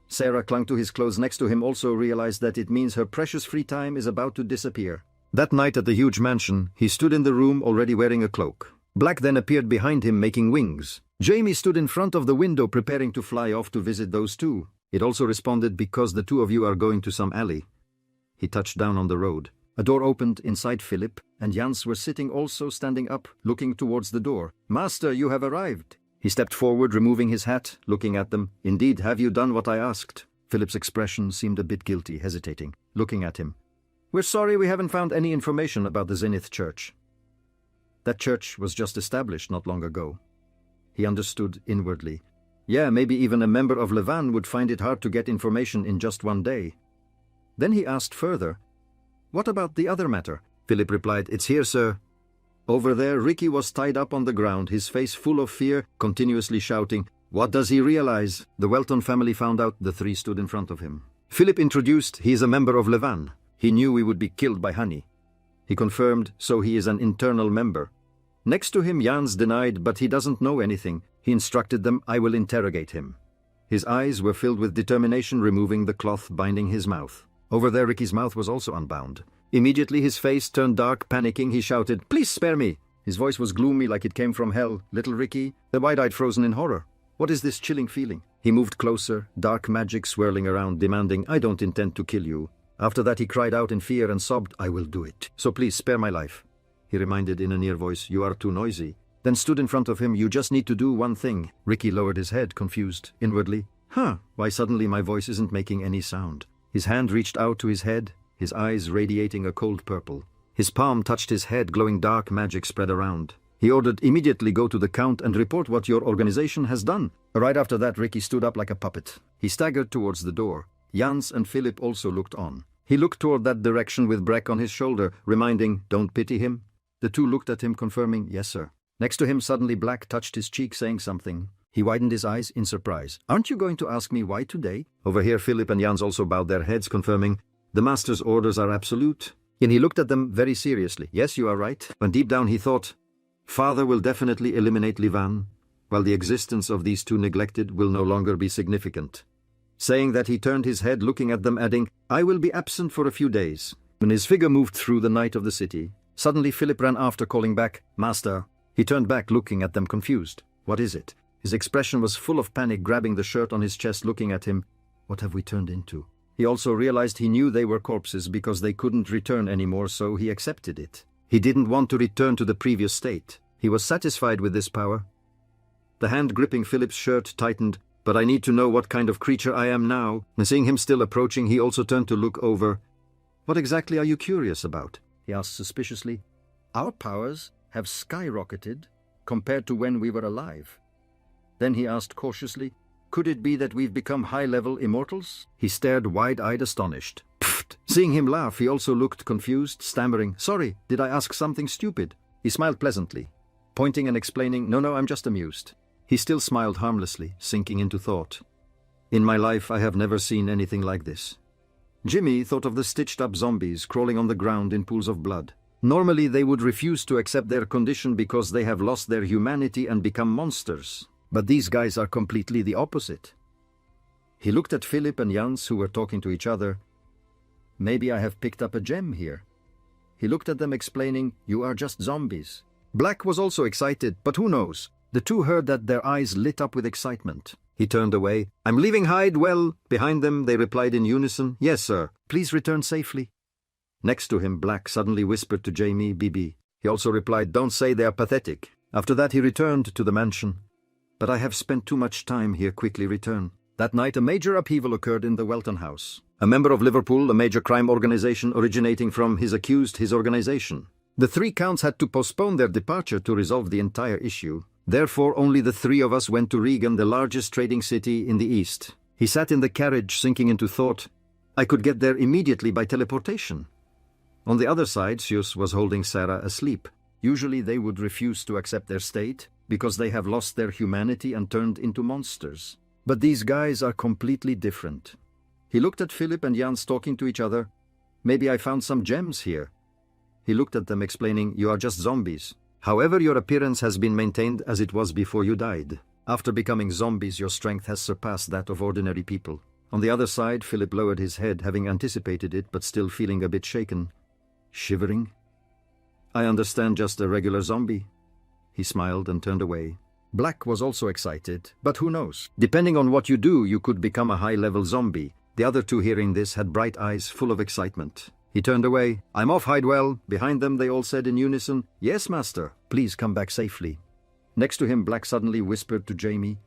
Sarah clung to his clothes next to him, also realized that it means her precious free time is about to disappear. That night at the huge mansion, he stood in the room already wearing a cloak. Black then appeared behind him, making wings. Jamie stood in front of the window preparing to fly off to visit those two. It also responded, because the two of you are going to some alley. He touched down on the road. A door opened inside Philip, and Jans were sitting also standing up, looking towards the door. Master, you have arrived. He stepped forward, removing his hat, looking at them. Indeed, have you done what I asked? Philip's expression seemed a bit guilty, hesitating, looking at him. We're sorry we haven't found any information about the Zenith Church. That church was just established not long ago. He understood inwardly. Yeah, maybe even a member of Levan would find it hard to get information in just one day. Then he asked further, What about the other matter? Philip replied, It's here, sir. Over there, Ricky was tied up on the ground, his face full of fear, continuously shouting, What does he realize? The Welton family found out. The three stood in front of him. Philip introduced, he is a member of Levan. He knew we would be killed by Honey. He confirmed, so he is an internal member. Next to him, Jans denied, but he doesn't know anything. He instructed them, I will interrogate him. His eyes were filled with determination, removing the cloth binding his mouth. Over there, Ricky's mouth was also unbound. Immediately his face turned dark, panicking. He shouted, please spare me. His voice was gloomy, like it came from hell. Little Ricky, the wide-eyed frozen in horror. What is this chilling feeling? He moved closer, dark magic swirling around, demanding, I don't intend to kill you. After that he cried out in fear and sobbed, I will do it. So please spare my life. He reminded in a near voice, you are too noisy. Then stood in front of him, you just need to do one thing. Ricky lowered his head, confused, inwardly. Why suddenly my voice isn't making any sound? His hand reached out to his head, his eyes radiating a cold purple. His palm touched his head, glowing dark magic spread around. He ordered, immediately go to the Count and report what your organization has done. Right after that, Ricky stood up like a puppet. He staggered towards the door. Jans and Philip also looked on. He looked toward that direction with Breck on his shoulder, reminding, don't pity him. The two looked at him, confirming, yes, sir. Next to him, suddenly Black touched his cheek, saying something. He widened his eyes in surprise. Aren't you going to ask me why today? Over here, Philip and Jans also bowed their heads, confirming, the master's orders are absolute. And he looked at them very seriously. Yes, you are right. And deep down he thought, Father will definitely eliminate Livan, while the existence of these two neglected will no longer be significant. Saying that, he turned his head, looking at them, adding, I will be absent for a few days. When his figure moved through the night of the city, suddenly Philip ran after, calling back, Master. He turned back, looking at them confused. What is it? His expression was full of panic, grabbing the shirt on his chest, looking at him. What have we turned into? He also realized he knew they were corpses because they couldn't return anymore, so he accepted it. He didn't want to return to the previous state. He was satisfied with this power. The hand gripping Philip's shirt tightened. But I need to know what kind of creature I am now. And seeing him still approaching, he also turned to look over. What exactly are you curious about? He asked suspiciously. Our powers have skyrocketed compared to when we were alive. Then he asked cautiously, could it be that we've become high-level immortals? He stared wide-eyed, astonished. Pfft. Seeing him laugh, he also looked confused, stammering, sorry, did I ask something stupid? He smiled pleasantly, pointing and explaining, no, I'm just amused. He still smiled harmlessly, sinking into thought. In my life, I have never seen anything like this. Jimmy thought of the stitched-up zombies crawling on the ground in pools of blood. Normally, they would refuse to accept their condition because they have lost their humanity and become monsters. But these guys are completely the opposite. He looked at Philip and Jans, who were talking to each other. Maybe I have picked up a gem here. He looked at them, explaining, you are just zombies. Black was also excited, but who knows? The two heard that, their eyes lit up with excitement. He turned away. I'm leaving Hyde. Well, behind them, they replied in unison. Yes, sir. Please return safely. Next to him, Black suddenly whispered to Jamie, BB. He also replied, don't say they are pathetic. After that, he returned to the mansion. But I have spent too much time here. Quickly return. That night, a major upheaval occurred in the Welton house. A member of Liverpool, a major crime organization originating from his organization. The three counts had to postpone their departure to resolve the entire issue. Therefore, only the three of us went to Regan, the largest trading city in the east. He sat in the carriage, sinking into thought. I could get there immediately by teleportation. On the other side, Sius was holding Sarah asleep. Usually they would refuse to accept their state, because they have lost their humanity and turned into monsters. But these guys are completely different. He looked at Philip and Jans talking to each other. Maybe I found some gems here. He looked at them, explaining, you are just zombies. However, your appearance has been maintained as it was before you died. After becoming zombies, your strength has surpassed that of ordinary people. On the other side, Philip lowered his head, having anticipated it, but still feeling a bit shaken. Shivering. I understand, just a regular zombie. He smiled and turned away. Black was also excited, but who knows? Depending on what you do, you could become a high-level zombie. The other two, hearing this, had bright eyes full of excitement. He turned away. I'm off, Hidewell. Behind them, they all said in unison, Yes, master. Please come back safely. Next to him, Black suddenly whispered to Jamie.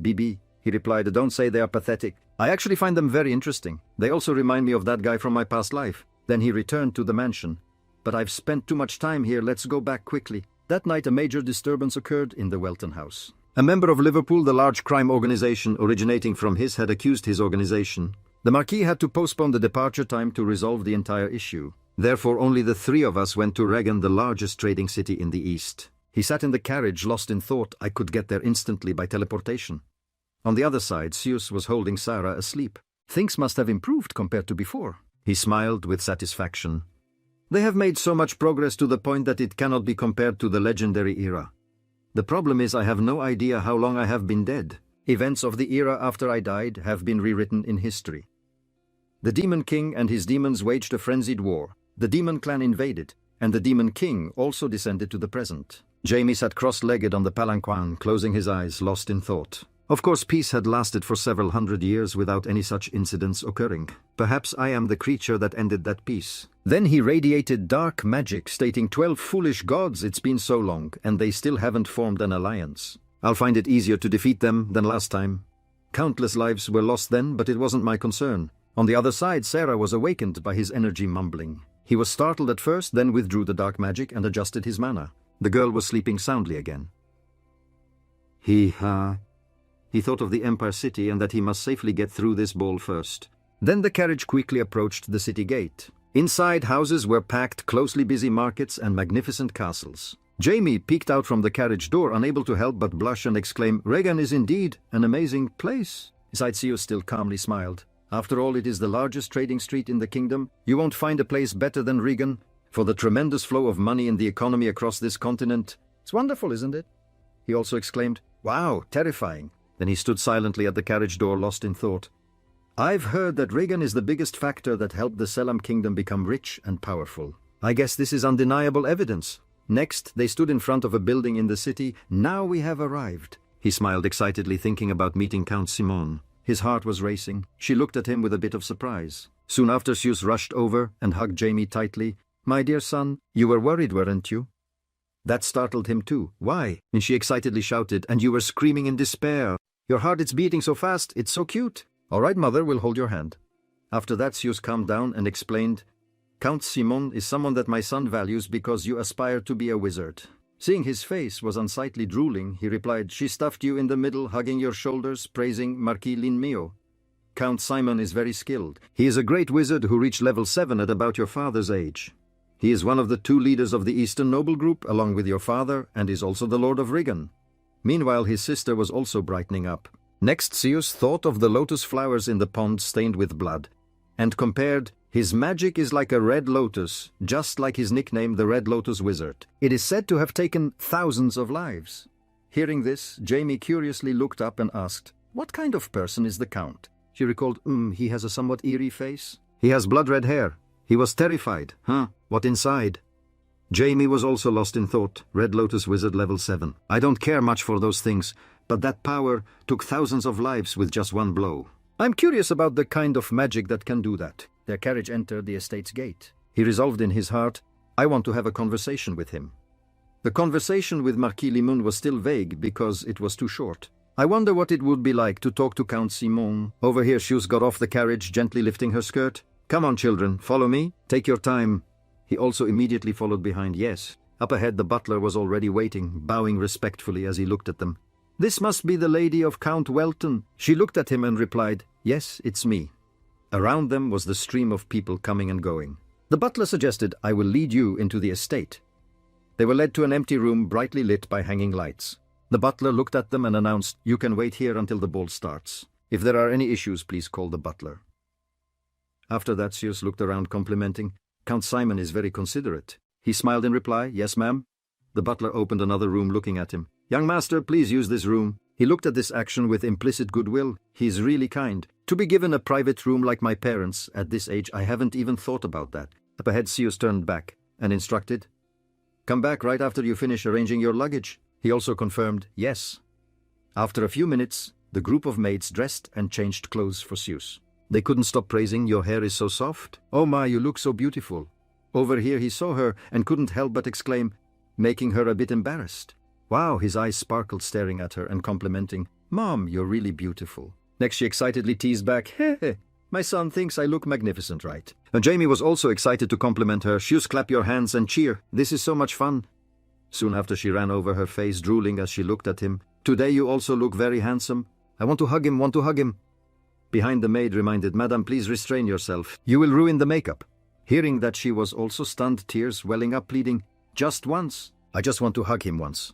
BB. He replied, don't say they are pathetic. I actually find them very interesting. They also remind me of that guy from my past life. Then he returned to the mansion. But I've spent too much time here. Let's go back quickly. That night, a major disturbance occurred in the Welton house. A member of Liverpool, the large crime organization originating from his, had accused his organization. The Marquis had to postpone the departure time to resolve the entire issue. Therefore, only the three of us went to Regan, the largest trading city in the east. He sat in the carriage, lost in thought. I could get there instantly by teleportation. On the other side, Zeus was holding Sarah asleep. Things must have improved compared to before. He smiled with satisfaction. They have made so much progress to the point that it cannot be compared to the legendary era. The problem is I have no idea how long I have been dead. Events of the era after I died have been rewritten in history. The Demon King and his demons waged a frenzied war. The Demon Clan invaded, and the Demon King also descended to the present. Jamie sat cross-legged on the palanquin, closing his eyes, lost in thought. Of course, peace had lasted for several hundred years without any such incidents occurring. Perhaps I am the creature that ended that peace. Then he radiated dark magic, stating 12 foolish gods, it's been so long, and they still haven't formed an alliance. I'll find it easier to defeat them than last time. Countless lives were lost then, but it wasn't my concern. On the other side, Sarah was awakened by his energy mumbling. He was startled at first, then withdrew the dark magic and adjusted his mana. The girl was sleeping soundly again. He thought of the Empire City and that he must safely get through this ball first. Then the carriage quickly approached the city gate. Inside, houses were packed, closely busy markets and magnificent castles. Jamie peeked out from the carriage door, unable to help but blush and exclaim, "Regan is indeed an amazing place." Zeus still calmly smiled. "After all, it is the largest trading street in the kingdom. You won't find a place better than Regan. For the tremendous flow of money in the economy across this continent. It's wonderful, isn't it?" He also exclaimed, "Wow, terrifying." Then he stood silently at the carriage door, lost in thought. "I've heard that Regan is the biggest factor that helped the Selam kingdom become rich and powerful. I guess this is undeniable evidence." Next, they stood in front of a building in the city. "Now we have arrived." He smiled excitedly, thinking about meeting Count Simon. His heart was racing. She looked at him with a bit of surprise. Soon after, Zeus rushed over and hugged Jamie tightly. "My dear son, you were worried, weren't you?" That startled him too. "Why?" And she excitedly shouted, "And you were screaming in despair. Your heart is beating so fast, it's so cute." "All right, mother, we'll hold your hand." After that, Zeus calmed down and explained, "Count Simon is someone that my son values because you aspire to be a wizard." Seeing his face was unsightly drooling, he replied, "She stuffed you in the middle, hugging your shoulders, praising Marquis Lin Mio. Count Simon is very skilled. He is a great wizard who reached level 7 at about your father's age. He is one of the 2 leaders of the Eastern Noble Group, along with your father, and is also the Lord of Regan." Meanwhile, his sister was also brightening up. Next, Zeus thought of the lotus flowers in the pond stained with blood, and compared, "His magic is like a red lotus, just like his nickname, the Red Lotus Wizard. It is said to have taken thousands of lives." Hearing this, Jamie curiously looked up and asked, "What kind of person is the Count?" She recalled, He has a somewhat eerie face. He has blood-red hair. He was terrified. What inside?" Jamie was also lost in thought. Red Lotus Wizard level 7. "I don't care much for those things, but that power took thousands of lives with just one blow. I'm curious about the kind of magic that can do that." Their carriage entered the estate's gate. He resolved in his heart, "I want to have a conversation with him." The conversation with Marquis Limun was still vague because it was too short. "I wonder what it would be like to talk to Count Simon." Over here, Zeus got off the carriage, gently lifting her skirt. "Come on, children, follow me. Take your time." He also immediately followed behind. Yes. Up ahead, the butler was already waiting, bowing respectfully as he looked at them. "This must be the lady of Count Welton." She looked at him and replied, "Yes, it's me." Around them was the stream of people coming and going. The butler suggested, "I will lead you into the estate." They were led to an empty room brightly lit by hanging lights. The butler looked at them and announced, "You can wait here until the ball starts. If there are any issues, please call the butler." After that, Zeus looked around complimenting, "Count Simon is very considerate." He smiled in reply, "Yes, ma'am." The butler opened another room looking at him. "Young master, please use this room." He looked at this action with implicit goodwill. He's really kind. To be given a private room like my parents, at this age, I haven't even thought about that. Up ahead, Zeus turned back and instructed, "Come back right after you finish arranging your luggage." He also confirmed, "Yes." After a few minutes, the group of maids dressed and changed clothes for Zeus. They couldn't stop praising, "Your hair is so soft. Oh my, you look so beautiful." Over here he saw her and couldn't help but exclaim, making her a bit embarrassed. Wow, his eyes sparkled staring at her and complimenting, "Mom, you're really beautiful." Next she excitedly teased back, "Heh, my son thinks I look magnificent, right?" And Jamie was also excited to compliment her. "Zeus, clap your hands and cheer. This is so much fun." Soon after she ran over her face, drooling as she looked at him. "Today you also look very handsome. I want to hug him." Behind the maid reminded, "Madam, please restrain yourself. You will ruin the makeup." Hearing that, she was also stunned, tears welling up, pleading, "Just once. I just want to hug him once."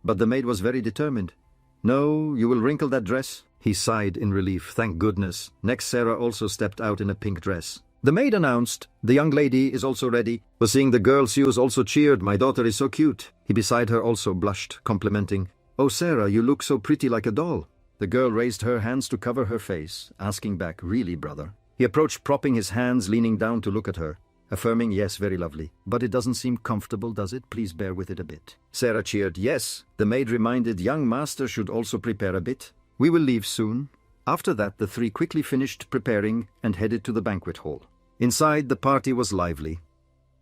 But the maid was very determined. "No, you will wrinkle that dress. He sighed in relief. Thank goodness. Next, Sarah also stepped out in a pink dress. The maid announced, "The young lady is also ready." But seeing the girl, Zeus also cheered, "My daughter is so cute." He beside her also blushed, complimenting, "Oh Sarah, you look so pretty like a doll." The girl raised her hands to cover her face, asking back, "Really, brother?" He approached, propping his hands, leaning down to look at her, affirming, "Yes, very lovely. But it doesn't seem comfortable, does it? Please bear with it a bit." Sarah cheered, "Yes." The maid reminded, "Young master should also prepare a bit. We will leave soon." After that, the three quickly finished preparing and headed to the banquet hall. Inside, the party was lively.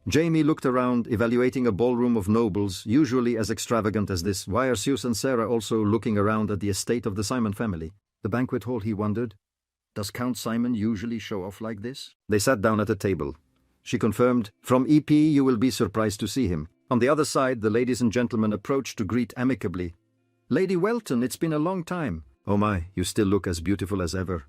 Jamie looked around, evaluating a ballroom of nobles, usually as extravagant as this. Why are Zeus and Sarah also looking around at the estate of the Simon family? The banquet hall, he wondered. Does Count Simon usually show off like this? They sat down at a table. She confirmed, "From EP you will be surprised to see him." On the other side, the ladies and gentlemen approached to greet amicably. "Lady Welton, it's been a long time." "Oh my, you still look as beautiful as ever.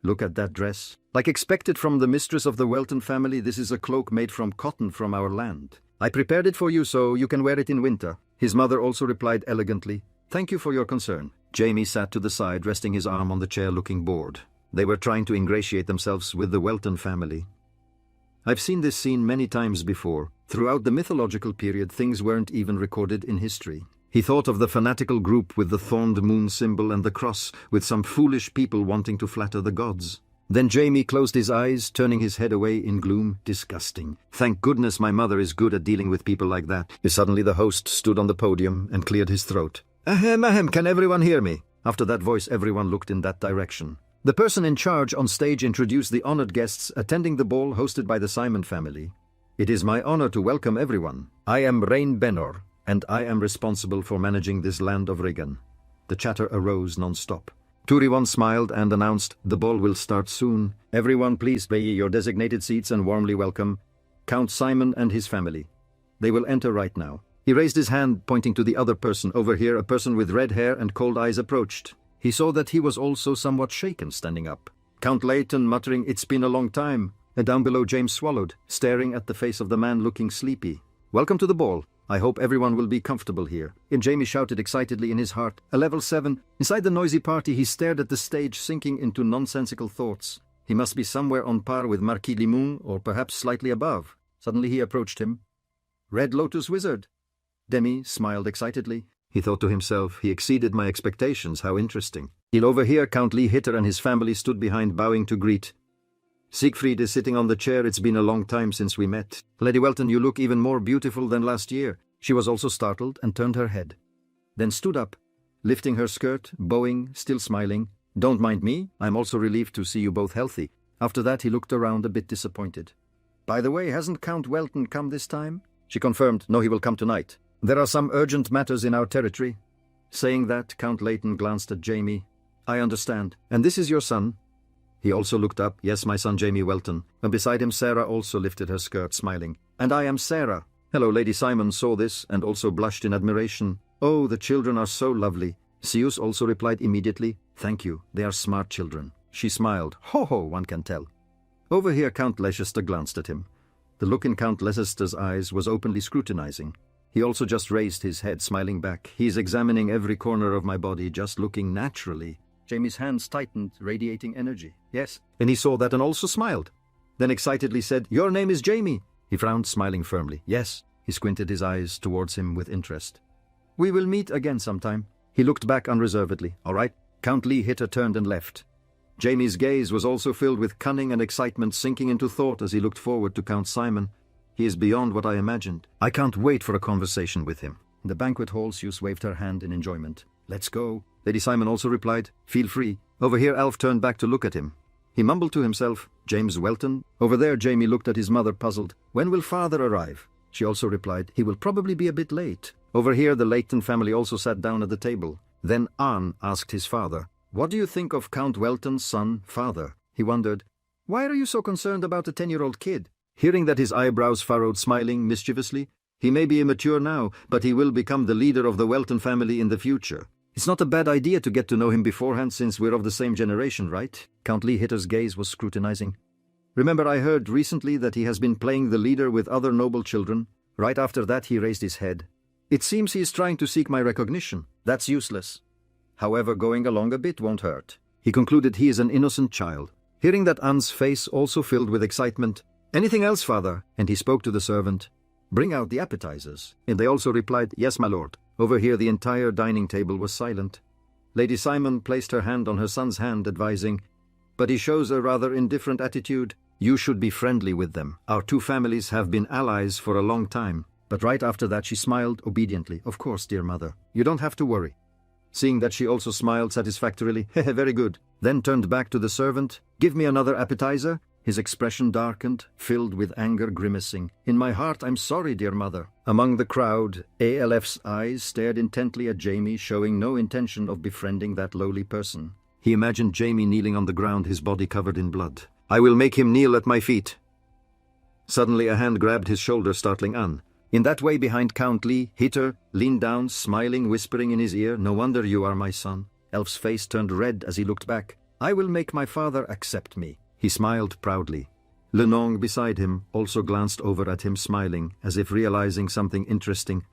Look at that dress. Like expected from the mistress of the Welton family, this is a cloak made from cotton from our land. I prepared it for you so you can wear it in winter." His mother also replied elegantly, "Thank you for your concern." Jamie sat to the side, resting his arm on the chair, looking bored. They were trying to ingratiate themselves with the Welton family. I've seen this scene many times before. Throughout the mythological period, things weren't even recorded in history. He thought of the fanatical group with the thorned moon symbol and the cross, with some foolish people wanting to flatter the gods. Then Jamie closed his eyes, turning his head away in gloom. Disgusting. Thank goodness my mother is good at dealing with people like that. Suddenly the host stood on the podium and cleared his throat. "Ahem, ahem, can everyone hear me?" After that voice, everyone looked in that direction. The person in charge on stage introduced the honored guests attending the ball hosted by the Simon family. "It is my honor to welcome everyone. I am Rain Benor, and I am responsible for managing this land of Regan." The chatter arose non-stop. Turiwan smiled and announced, "The ball will start soon. Everyone please pay your designated seats and warmly welcome Count Simon and his family. They will enter right now." He raised his hand, pointing to the other person. Over here, a person with red hair and cold eyes approached. He saw that he was also somewhat shaken, standing up. Count Leighton muttering, "It's been a long time." And down below, James swallowed, staring at the face of the man looking sleepy. "Welcome to the ball. I hope everyone will be comfortable here." And Jamie shouted excitedly in his heart, "A level 7. Inside the noisy party, he stared at the stage, sinking into nonsensical thoughts. He must be somewhere on par with Marquis Limon, or perhaps slightly above. Suddenly he approached him. "Red Lotus Wizard." Demi smiled excitedly. He thought to himself, "He exceeded my expectations, how interesting." Over here, Count Lee Hitter and his family stood behind, bowing to greet. "Siegfried is sitting on the chair. It's been a long time since we met. Lady Welton, you look even more beautiful than last year." She was also startled and turned her head. Then stood up, lifting her skirt, bowing, still smiling. "Don't mind me. I'm also relieved to see you both healthy." After that, he looked around a bit disappointed. "By the way, hasn't Count Welton come this time?" She confirmed, "No, he will come tonight. There are some urgent matters in our territory." Saying that, Count Leighton glanced at Jamie. "I understand. And this is your son?" He also looked up. "Yes, my son Jamie Welton." And beside him, Sarah also lifted her skirt, smiling. "And I am Sarah." Hello, Lady Simon saw this and also blushed in admiration. "Oh, the children are so lovely." Zeus also replied immediately, "Thank you, they are smart children." She smiled. "Ho ho, one can tell." Over here, Count Leicester glanced at him. The look in Count Leicester's eyes was openly scrutinizing. He also just raised his head, smiling back. "He is examining every corner of my body, just looking naturally." Jamie's hands tightened, radiating energy. "Yes." And he saw that and also smiled. Then excitedly said, "Your name is Jamie." He frowned, smiling firmly. "Yes." He squinted his eyes towards him with interest. "We will meet again sometime." He looked back unreservedly. "All right." Count Lee Hitter turned and left. Jamie's gaze was also filled with cunning and excitement, sinking into thought as he looked forward to Count Simon. "He is beyond what I imagined. I can't wait for a conversation with him." In the banquet hall, Zeus waved her hand in enjoyment. "Let's go." Lady Simon also replied, "Feel free." Over here, Alf turned back to look at him. He mumbled to himself, "James Welton?" Over there, Jamie looked at his mother, puzzled. "When will father arrive?" She also replied, "He will probably be a bit late." Over here, the Leighton family also sat down at the table. Then Anne asked his father, "What do you think of Count Welton's son, father?" He wondered, "Why are you so concerned about a 10-year-old kid?" Hearing that, his eyebrows furrowed, smiling mischievously. "He may be immature now, but he will become the leader of the Welton family in the future. It's not a bad idea to get to know him beforehand, since we're of the same generation, right?" Count Lee Hitter's gaze was scrutinizing. "Remember, I heard recently that he has been playing the leader with other noble children." Right after that, he raised his head. "It seems he is trying to seek my recognition. That's useless. However, going along a bit won't hurt." He concluded he is an innocent child. Hearing that, An's face also filled with excitement. "Anything else, father?" And he spoke to the servant. "Bring out the appetizers." And they also replied, "Yes, my lord." Over here the entire dining table was silent. Lady Simon placed her hand on her son's hand, advising, "But he shows a rather indifferent attitude. You should be friendly with them. Our two families have been allies for a long time." But right after that she smiled obediently. "Of course, dear mother. You don't have to worry." Seeing that she also smiled satisfactorily, "Hehe, very good," then turned back to the servant. "Give me another appetizer." His expression darkened, filled with anger, grimacing. "In my heart I'm sorry, dear mother." Among the crowd, ALF's eyes stared intently at Jamie, showing no intention of befriending that lowly person. He imagined Jamie kneeling on the ground, his body covered in blood. "I will make him kneel at my feet." Suddenly a hand grabbed his shoulder, startling An. In that way behind Count Lee, Hitter leaned down, smiling, whispering in his ear, "No wonder you are my son." Elf's face turned red as he looked back. "I will make my father accept me." He smiled proudly. Lenong beside him also glanced over at him, smiling, as if realizing something interesting.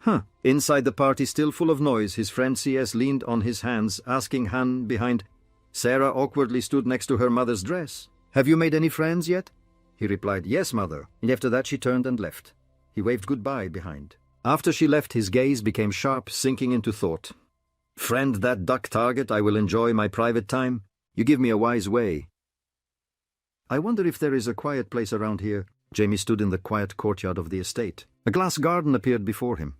Inside the party, still full of noise, his friend CS leaned on his hands, asking Han behind. Sarah awkwardly stood next to her mother's dress. "Have you made any friends yet?" He replied, "Yes, mother." And after that she turned and left. He waved goodbye behind. After she left, his gaze became sharp, sinking into thought. "Friend that duck target, I will enjoy my private time. You give me a wise way." "I wonder if there is a quiet place around here." Jamie stood in the quiet courtyard of the estate. A glass garden appeared before him.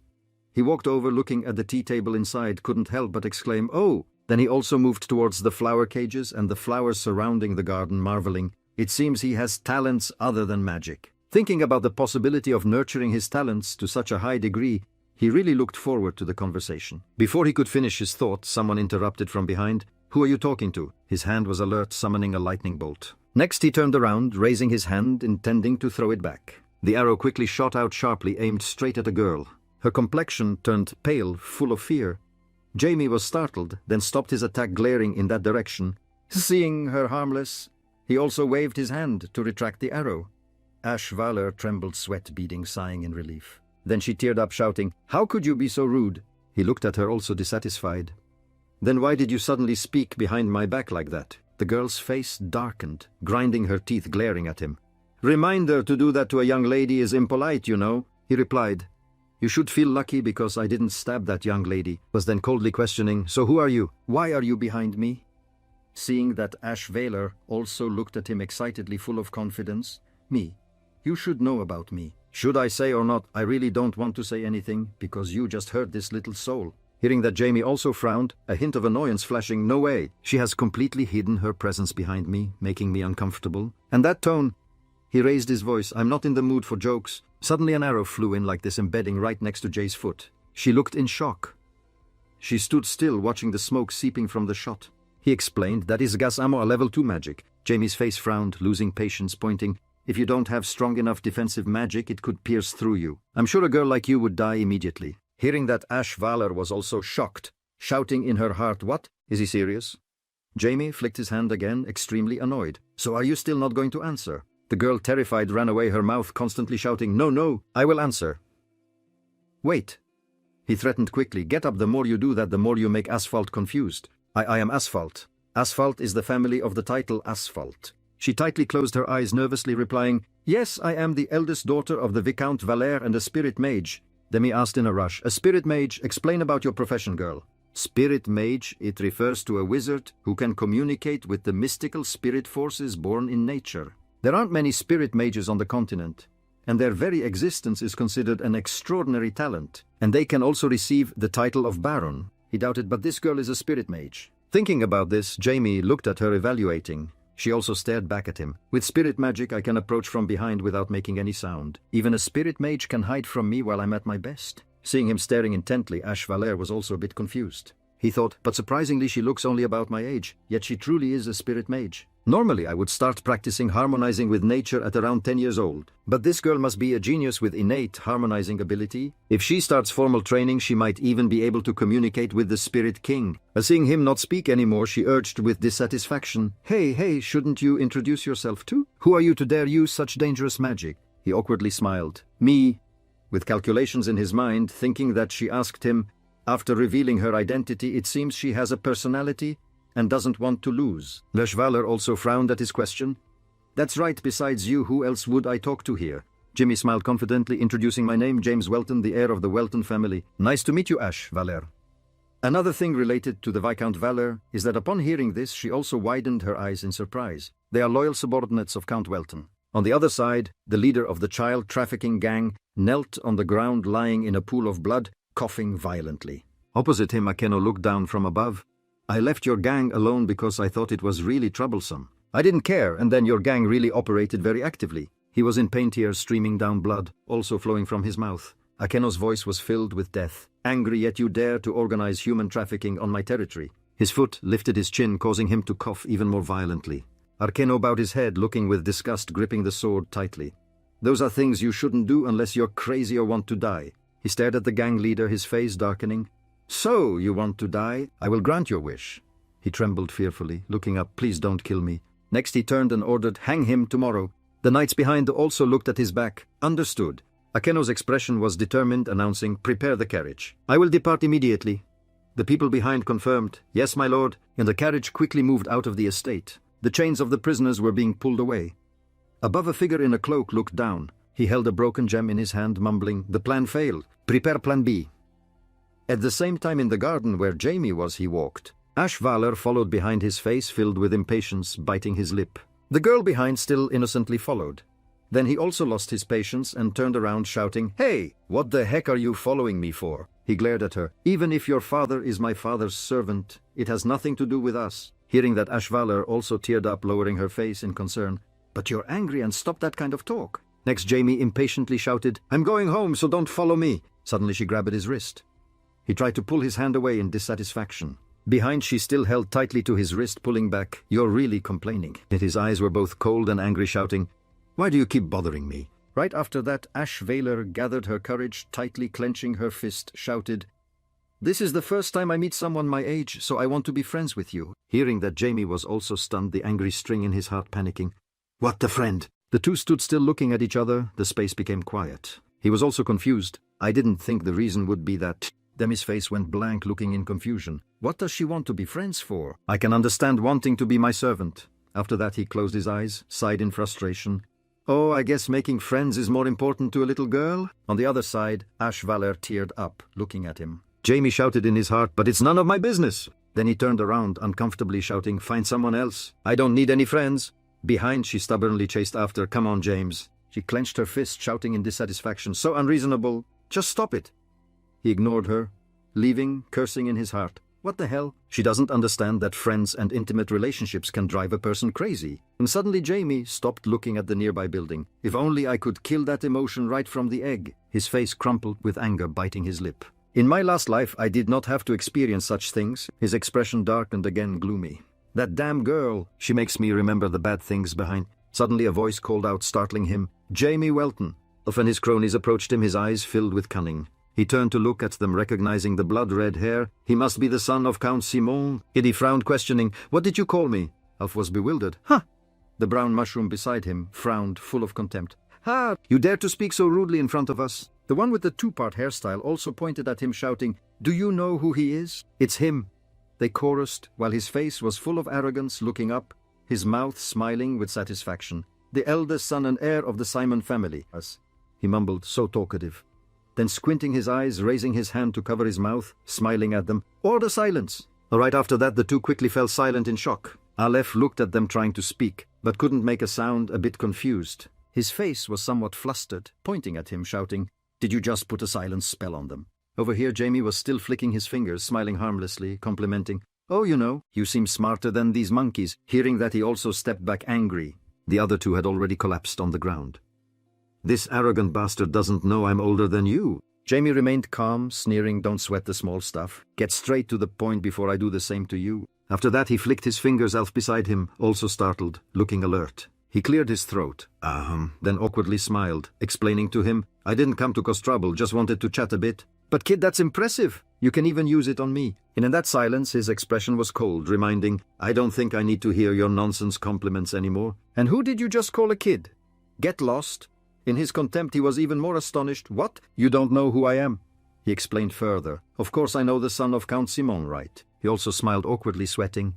He walked over, looking at the tea table inside, couldn't help but exclaim, "Oh!" Then he also moved towards the flower cages and the flowers surrounding the garden, marveling. It seems he has talents other than magic. Thinking about the possibility of nurturing his talents to such a high degree, he really looked forward to the conversation. Before he could finish his thought, someone interrupted from behind. "Who are you talking to?" His hand was alert, summoning a lightning bolt. Next he turned around, raising his hand, intending to throw it back. The arrow quickly shot out sharply, aimed straight at a girl. Her complexion turned pale, full of fear. Jamie was startled, then stopped his attack, glaring in that direction. Seeing her harmless, he also waved his hand to retract the arrow. Ash Valor trembled, sweat beading, sighing in relief. Then she teared up, shouting, "How could you be so rude?" He looked at her, also dissatisfied. "Then why did you suddenly speak behind my back like that?" The girl's face darkened, grinding her teeth, glaring at him. "Reminder to do that to a young lady is impolite, you know," he replied. "You should feel lucky because I didn't stab that young lady," was then coldly questioning, "So who are you? Why are you behind me?" Seeing that Ash Valor also looked at him excitedly, full of confidence. "Me. You should know about me." "Should I say or not? I really don't want to say anything, because you just hurt this little soul." Hearing that, Jamie also frowned, a hint of annoyance flashing. "No way. She has completely hidden her presence behind me, making me uncomfortable." And that tone. He raised his voice. "I'm not in the mood for jokes." Suddenly an arrow flew in like this, embedding right next to Jay's foot. She looked in shock. She stood still, watching the smoke seeping from the shot. He explained, "That is gas ammo, a level 2 magic." Jamie's face frowned, losing patience, pointing, "If you don't have strong enough defensive magic, it could pierce through you. I'm sure a girl like you would die immediately." Hearing that, Ash Valor was also shocked, shouting in her heart, "What? Is he serious?" Jamie flicked his hand again, extremely annoyed. "So are you still not going to answer?" The girl, terrified, ran away, her mouth constantly shouting, "No, I will answer." "Wait." He threatened quickly, "Get up, the more you do that, the more you make Asphalt confused." I am Asphalt. Asphalt is the family of the title Asphalt." She tightly closed her eyes, nervously replying, "Yes, I am the eldest daughter of the Viscount Valère and a spirit mage." Demi asked in a rush, "A spirit mage? Explain about your profession, girl." Spirit mage, it refers to a wizard who can communicate with the mystical spirit forces born in nature. There aren't many spirit mages on the continent, and their very existence is considered an extraordinary talent, and they can also receive the title of Baron. He doubted, "But this girl is a spirit mage." Thinking about this, Jamie looked at her, evaluating. She also stared back at him. "With spirit magic, I can approach from behind without making any sound. Even a spirit mage can hide from me while I'm at my best." Seeing him staring intently, Ash Valère was also a bit confused. He thought, "But surprisingly she looks only about my age, yet she truly is a spirit mage. Normally I would start practicing harmonizing with nature at around 10 years old. But this girl must be a genius with innate harmonizing ability. If she starts formal training, she might even be able to communicate with the Spirit King." Seeing him not speak anymore, she urged with dissatisfaction, Hey, shouldn't you introduce yourself too? Who are you to dare use such dangerous magic?" He awkwardly smiled. "Me," with calculations in his mind, thinking that she asked him. After revealing her identity, it seems she has a personality. and doesn't want to lose. Leshvaler also frowned at his question. That's right, besides you, who else would I talk to here? Jimmy smiled confidently, introducing my name, James Welton, the heir of the Welton family. Nice to meet you, Ash Valer. Another thing related to the Viscount Valer is that upon hearing this, she also widened her eyes in surprise. They are loyal subordinates of Count Welton. On the other side, the leader of the child trafficking gang knelt on the ground lying in a pool of blood, coughing violently. Opposite him, Akeno looked down from above. I left your gang alone because I thought it was really troublesome. I didn't care, and then your gang really operated very actively. He was in pain, tears streaming down, blood also flowing from his mouth. Akeno's voice was filled with death. Angry, yet you dare to organize human trafficking on my territory. His foot lifted his chin, causing him to cough even more violently. Akeno bowed his head, looking with disgust, gripping the sword tightly. Those are things you shouldn't do unless you're crazy or want to die. He stared at the gang leader, his face darkening. So, you want to die? I will grant your wish. He trembled fearfully, looking up. Please don't kill me. Next he turned and ordered, hang him tomorrow. The knights behind also looked at his back. Understood. Akeno's expression was determined, announcing, prepare the carriage. I will depart immediately. The people behind confirmed, yes, my lord, and the carriage quickly moved out of the estate. The chains of the prisoners were being pulled away. Above, a figure in a cloak looked down. He held a broken gem in his hand, mumbling, the plan failed. Prepare plan B. At the same time, in the garden where Jamie was, he walked. Ash Valer followed behind, his face filled with impatience, biting his lip. The girl behind still innocently followed. Then he also lost his patience and turned around, shouting, Hey, what the heck are you following me for? He glared at her. Even if your father is my father's servant, it has nothing to do with us. Hearing that, Ash Valer also teared up, lowering her face in concern. But you're angry, and stop that kind of talk. Next, Jamie impatiently shouted, I'm going home, so don't follow me. Suddenly she grabbed at his wrist. He tried to pull his hand away in dissatisfaction. Behind, she still held tightly to his wrist, pulling back. You're really complaining. Yet his eyes were both cold and angry, shouting, Why do you keep bothering me? Right after that, Ash Valer gathered her courage, tightly clenching her fist, shouted, This is the first time I meet someone my age, so I want to be friends with you. Hearing that, Jamie was also stunned, the angry string in his heart panicking. What the friend? The two stood still, looking at each other. The space became quiet. He was also confused. I didn't think the reason would be that. Demi's face went blank, looking in confusion. What does she want to be friends for? I can understand wanting to be my servant. After that, he closed his eyes, sighed in frustration. Oh, I guess making friends is more important to a little girl? On the other side, Ash Valer teared up, looking at him. Jamie shouted in his heart, but it's none of my business. Then he turned around, uncomfortably shouting, Find someone else. I don't need any friends. Behind, she stubbornly chased after, Come on, James. She clenched her fist, shouting in dissatisfaction, So unreasonable. Just stop it. He ignored her, leaving, cursing in his heart. What the hell? She doesn't understand that friends and intimate relationships can drive a person crazy. And suddenly Jamie stopped, looking at the nearby building. If only I could kill that emotion right from the egg. His face crumpled with anger, biting his lip. In my last life, I did not have to experience such things. His expression darkened again, gloomy. That damn girl, she makes me remember the bad things behind. Suddenly a voice called out, startling him. Jamie Welton. Elf and his cronies approached him, his eyes filled with cunning. He turned to look at them, recognizing the blood-red hair. He must be the son of Count Simon. He frowned, questioning, What did you call me? Elf was bewildered. Huh! The brown mushroom beside him frowned, full of contempt. Ha! You dare to speak so rudely in front of us? The one with the two-part hairstyle also pointed at him, shouting, Do you know who he is? It's him. They chorused, while his face was full of arrogance, looking up, his mouth smiling with satisfaction. The eldest son and heir of the Simon family. He mumbled, so talkative. Then squinting his eyes, raising his hand to cover his mouth, smiling at them. Order silence! Right after that, the two quickly fell silent in shock. Aleph looked at them, trying to speak, but couldn't make a sound, a bit confused. His face was somewhat flustered, pointing at him, shouting, Did you just put a silence spell on them? Over here, Jamie was still flicking his fingers, smiling harmlessly, complimenting, Oh, you seem smarter than these monkeys. Hearing that, he also stepped back, angry. The other two had already collapsed on the ground. This arrogant bastard doesn't know I'm older than you. Jamie remained calm, sneering, Don't sweat the small stuff. Get straight to the point before I do the same to you. After that, he flicked his fingers. Elf beside him, also startled, looking alert. He cleared his throat. Then awkwardly smiled, explaining to him, I didn't come to cause trouble, just wanted to chat a bit. But kid, that's impressive. You can even use it on me. And in that silence, his expression was cold, reminding, I don't think I need to hear your nonsense compliments anymore. And who did you just call a kid? Get lost. In his contempt, he was even more astonished. What? You don't know who I am? He explained further. Of course I know the son of Count Simon, right? He also smiled, awkwardly sweating.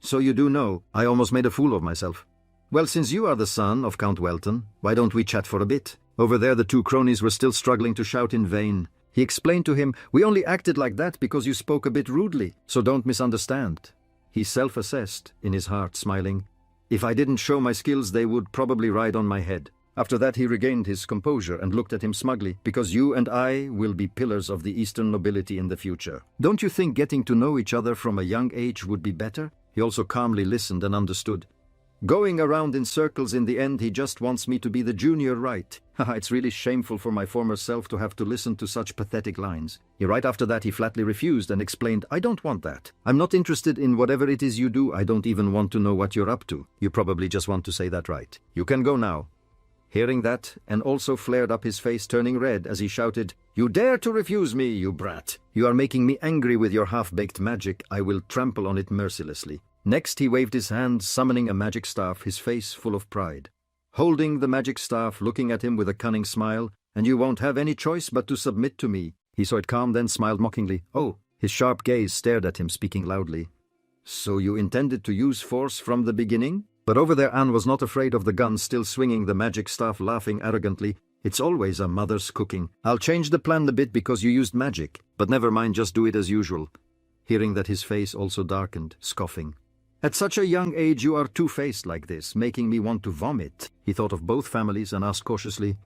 So you do know, I almost made a fool of myself. Well, since you are the son of Count Welton, why don't we chat for a bit? Over there the two cronies were still struggling to shout in vain. He explained to him, we only acted like that because you spoke a bit rudely, so don't misunderstand. He self-assessed, in his heart smiling. If I didn't show my skills, they would probably ride on my head. After that he regained his composure and looked at him smugly, because you and I will be pillars of the Eastern nobility in the future. Don't you think getting to know each other from a young age would be better? He also calmly listened and understood. Going around in circles, in the end he just wants me to be the junior, right? Haha, it's really shameful for my former self to have to listen to such pathetic lines. Right after that he flatly refused and explained, I don't want that. I'm not interested in whatever it is you do. I don't even want to know what you're up to. You probably just want to say that, right? You can go now. Hearing that, and also flared up his face, turning red as he shouted, You dare to refuse me, you brat! You are making me angry with your half-baked magic. I will trample on it mercilessly. Next he waved his hand, summoning a magic staff, his face full of pride. Holding the magic staff, looking at him with a cunning smile, and you won't have any choice but to submit to me. He saw it calm, then smiled mockingly. Oh, his sharp gaze stared at him, speaking loudly. So you intended to use force from the beginning? But over there Anne was not afraid of the gun, still swinging the magic staff, laughing arrogantly. It's always a mother's cooking. I'll change the plan a bit because you used magic, but never mind, just do it as usual. Hearing that, his face also darkened, scoffing. At such a young age you are two-faced like this, making me want to vomit. He thought of both families and asked cautiously,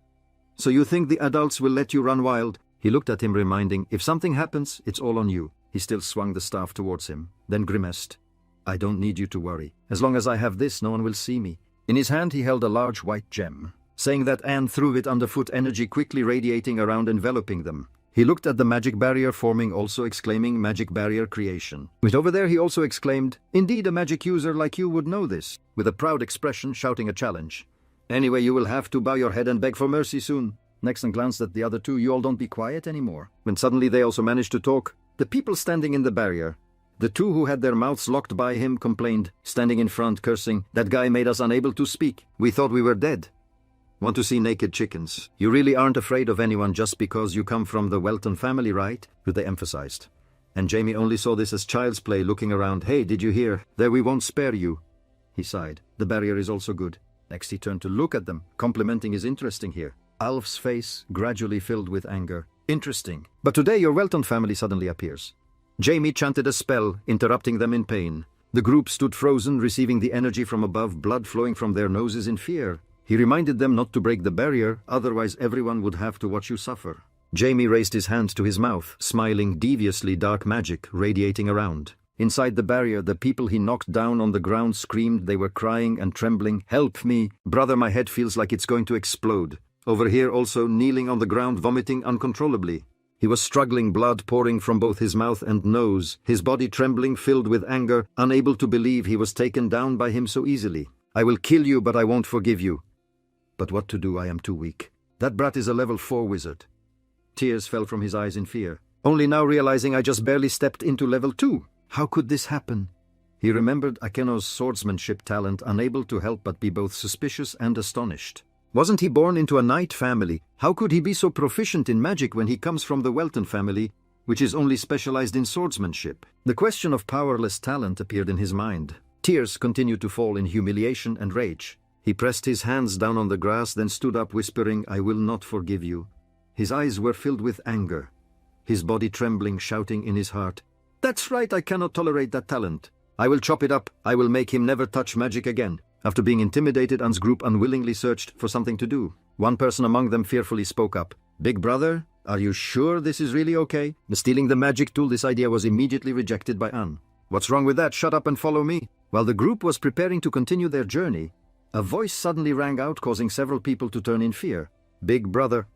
So you think the adults will let you run wild? He looked at him, reminding, If something happens, it's all on you. He still swung the staff towards him, then grimaced. I don't need you to worry. As long as I have this, no one will see me. In his hand he held a large white gem. Saying that, Anne threw it underfoot, energy quickly radiating around, enveloping them. He looked at the magic barrier forming, also exclaiming, Magic barrier creation. With over there he also exclaimed, Indeed, a magic user like you would know this, with a proud expression, shouting a challenge. Anyway, you will have to bow your head and beg for mercy soon. Next, and glanced at the other two, You all don't be quiet anymore. When suddenly they also managed to talk. The people standing in the barrier. The two who had their mouths locked by him complained, standing in front, cursing, That guy made us unable to speak. We thought we were dead. Want to see naked chickens? You really aren't afraid of anyone just because you come from the Welton family, right? They emphasized. And Jamie only saw this as child's play, looking around. Hey, did you hear? There, we won't spare you. He sighed. The barrier is also good. Next he turned to look at them, complimenting his interesting here. Alf's face gradually filled with anger. Interesting. But today your Welton family suddenly appears. Jamie chanted a spell, interrupting them in pain. The group stood frozen, receiving the energy from above, blood flowing from their noses in fear. He reminded them not to break the barrier, otherwise everyone would have to watch you suffer. Jamie raised his hand to his mouth, smiling deviously, dark magic radiating around. Inside the barrier, the people he knocked down on the ground screamed. They were crying and trembling. Help me, brother, my head feels like it's going to explode. Over here also, kneeling on the ground, vomiting uncontrollably. He was struggling, blood pouring from both his mouth and nose, his body trembling, filled with anger, unable to believe he was taken down by him so easily. I will kill you, but I won't forgive you. But what to do? I am too weak. That brat is a level 4 wizard. Tears fell from his eyes in fear. Only now realizing I just barely stepped into level 2. How could this happen? He remembered Akeno's swordsmanship talent, unable to help but be both suspicious and astonished. Wasn't he born into a knight family? How could he be so proficient in magic when he comes from the Welton family, which is only specialized in swordsmanship? The question of powerless talent appeared in his mind. Tears continued to fall in humiliation and rage. He pressed his hands down on the grass, then stood up, whispering, I will not forgive you. His eyes were filled with anger, his body trembling, shouting in his heart, That's right, I cannot tolerate that talent. I will chop it up. I will make him never touch magic again. After being intimidated, Anne's group unwillingly searched for something to do. One person among them fearfully spoke up. Big brother, are you sure this is really okay? Stealing the magic tool, this idea was immediately rejected by Anne. What's wrong with that? Shut up and follow me. While the group was preparing to continue their journey, a voice suddenly rang out, causing several people to turn in fear. Big brother.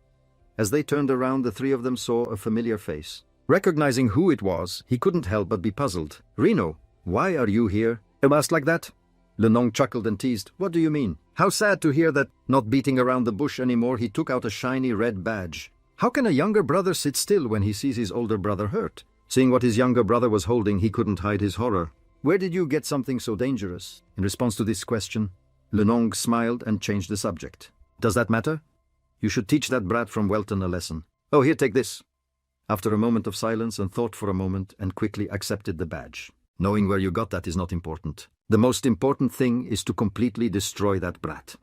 As they turned around, the three of them saw a familiar face. Recognizing who it was, he couldn't help but be puzzled. Reno, why are you here? Asked like that? Lenong chuckled and teased. What do you mean? How sad to hear that. Not beating around the bush anymore, he took out a shiny red badge. How can a younger brother sit still when he sees his older brother hurt? Seeing what his younger brother was holding, he couldn't hide his horror. Where did you get something so dangerous? In response to this question, Lenong smiled and changed the subject. Does that matter? You should teach that brat from Welton a lesson. Oh, here, take this. After a moment of silence and thought for a moment, and quickly accepted the badge. Knowing where you got that is not important. The most important thing is to completely destroy that brat.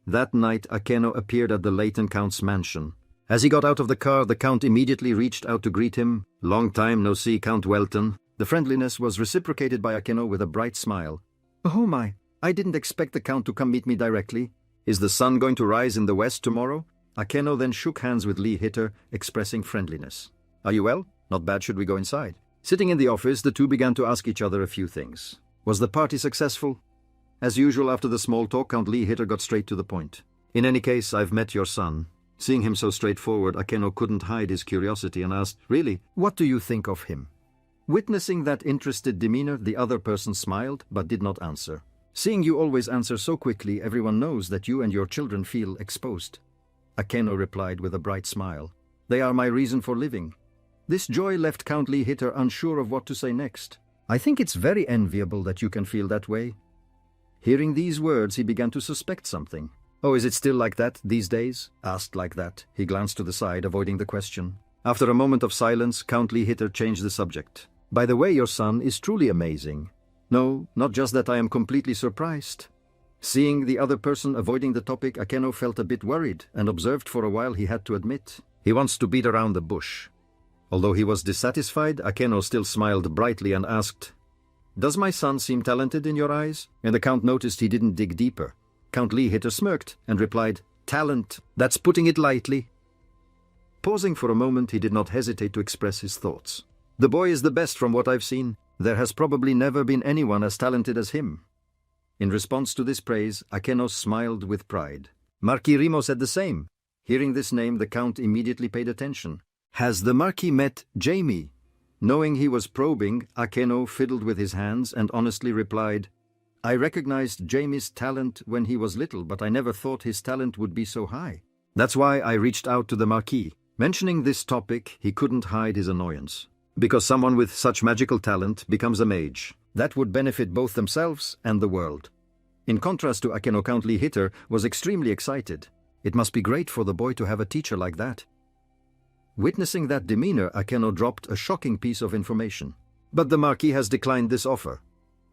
That night, Akeno appeared at the Leighton Count's mansion. As he got out of the car, the Count immediately reached out to greet him. "Long time no see, Count Welton." The friendliness was reciprocated by Akeno with a bright smile. "Oh my, I didn't expect the Count to come meet me directly. Is the sun going to rise in the west tomorrow?" Akeno then shook hands with Lee Hitter, expressing friendliness. "Are you well? Not bad, should we go inside?" Sitting in the office, the two began to ask each other a few things. Was the party successful? As usual, after the small talk, Count Lee Hitter got straight to the point. "In any case, I've met your son." Seeing him so straightforward, Akeno couldn't hide his curiosity and asked, "Really, what do you think of him?" Witnessing that interested demeanor, the other person smiled but did not answer. "Seeing you always answer so quickly, everyone knows that you and your children feel exposed." Akeno replied with a bright smile. "They are my reason for living." This joy left Count Lee Hitter unsure of what to say next. "I think it's very enviable that you can feel that way." Hearing these words, he began to suspect something. "Oh, is it still like that these days?" Asked like that, he glanced to the side, avoiding the question. After a moment of silence, Count Lee Hitter changed the subject. "By the way, your son is truly amazing." "No, not just that, I am completely surprised." Seeing the other person avoiding the topic, Akeno felt a bit worried and observed for a while he had to admit. He wants to beat around the bush. Although he was dissatisfied, Akeno still smiled brightly and asked, "Does my son seem talented in your eyes?" And the Count noticed he didn't dig deeper. Count Lee Hitter smirked and replied, "Talent, that's putting it lightly." Pausing for a moment, he did not hesitate to express his thoughts. "The boy is the best from what I've seen. There has probably never been anyone as talented as him." In response to this praise, Akeno smiled with pride. Marquis Rimo said the same. Hearing this name, the Count immediately paid attention. "Has the Marquis met Jamie?" Knowing he was probing, Akeno fiddled with his hands and honestly replied, "I recognized Jamie's talent when he was little, but I never thought his talent would be so high. That's why I reached out to the Marquis." Mentioning this topic, he couldn't hide his annoyance. Because someone with such magical talent becomes a mage. That would benefit both themselves and the world. In contrast to Akeno, Count Lee Hitter was extremely excited. It must be great for the boy to have a teacher like that. Witnessing that demeanor, Akeno dropped a shocking piece of information. "But the Marquis has declined this offer."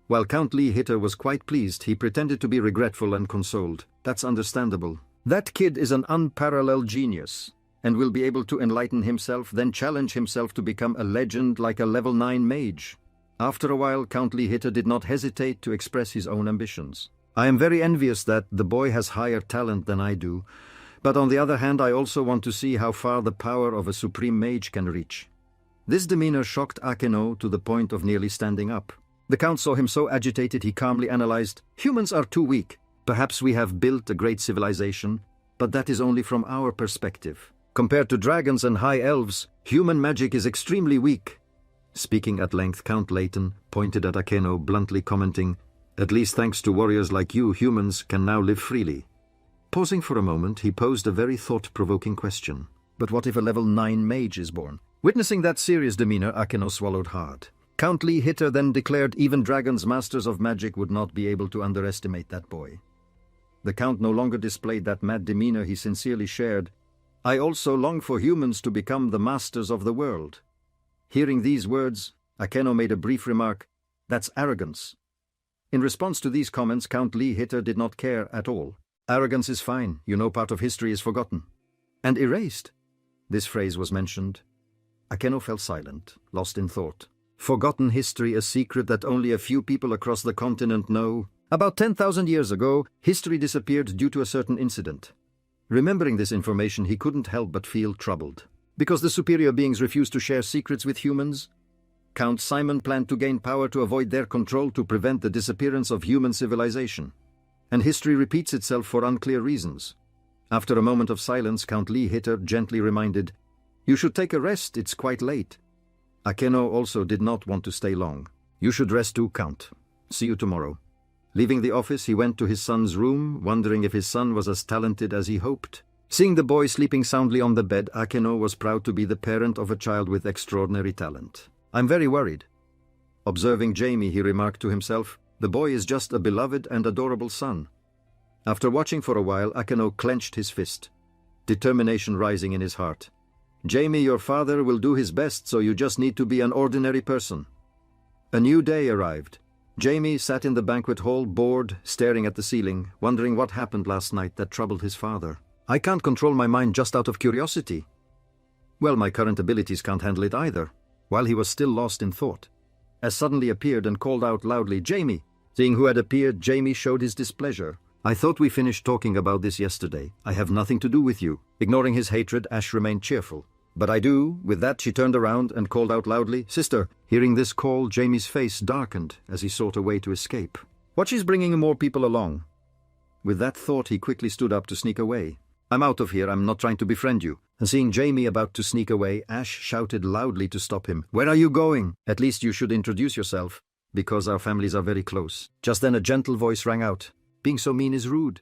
While Count Lee Hitter was quite pleased, he pretended to be regretful and consoled. "That's understandable. That kid is an unparalleled genius, and will be able to enlighten himself, then challenge himself to become a legend like a level 9 mage." After a while, Count Lee Hitter did not hesitate to express his own ambitions. "I am very envious that the boy has higher talent than I do. But on the other hand, I also want to see how far the power of a supreme mage can reach." This demeanor shocked Akeno to the point of nearly standing up. The Count saw him so agitated, he calmly analyzed, "Humans are too weak. Perhaps we have built a great civilization, but that is only from our perspective. Compared to dragons and high elves, human magic is extremely weak." Speaking at length, Count Leighton pointed at Akeno, bluntly commenting, "At least thanks to warriors like you, humans can now live freely." Pausing for a moment, he posed a very thought-provoking question. "But what if a level 9 mage is born?" Witnessing that serious demeanor, Akeno swallowed hard. Count Lee Hitter then declared even dragons masters of magic would not be able to underestimate that boy. The Count no longer displayed that mad demeanor he sincerely shared. "I also long for humans to become the masters of the world." Hearing these words, Akeno made a brief remark, "That's arrogance." In response to these comments, Count Lee Hitter did not care at all. "Arrogance is fine, you know, part of history is forgotten. And erased." This phrase was mentioned. Akeno fell silent, lost in thought. Forgotten history, a secret that only a few people across the continent know. About 10,000 years ago, history disappeared due to a certain incident. Remembering this information, he couldn't help but feel troubled. Because the superior beings refused to share secrets with humans, Count Simon planned to gain power to avoid their control to prevent the disappearance of human civilization. And history repeats itself for unclear reasons. After a moment of silence, Count Lee Hitter gently reminded, "You should take a rest, it's quite late." Akeno also did not want to stay long. "You should rest too, Count. See you tomorrow." Leaving the office, he went to his son's room, wondering if his son was as talented as he hoped. Seeing the boy sleeping soundly on the bed, Akeno was proud to be the parent of a child with extraordinary talent. "I'm very worried." Observing Jamie, he remarked to himself, "The boy is just a beloved and adorable son." After watching for a while, Akeno clenched his fist, determination rising in his heart. "Jamie, your father will do his best, so you just need to be an ordinary person." A new day arrived. Jamie sat in the banquet hall, bored, staring at the ceiling, wondering what happened last night that troubled his father. I can't control my mind just out of curiosity. Well, my current abilities can't handle it either. While he was still lost in thought, Ash suddenly appeared and called out loudly, "Jamie!" Seeing who had appeared, Jamie showed his displeasure. "I thought we finished talking about this yesterday. I have nothing to do with you." Ignoring his hatred, Ash remained cheerful. "But I do." With that, she turned around and called out loudly, "Sister!" Hearing this call, Jamie's face darkened as he sought a way to escape. "What, she's bringing more people along?" With that thought, he quickly stood up to sneak away. "I'm out of here. I'm not trying to befriend you." And seeing Jamie about to sneak away, Ash shouted loudly to stop him. "Where are you going? At least you should introduce yourself, because our families are very close." Just then a gentle voice rang out. "Being so mean is rude."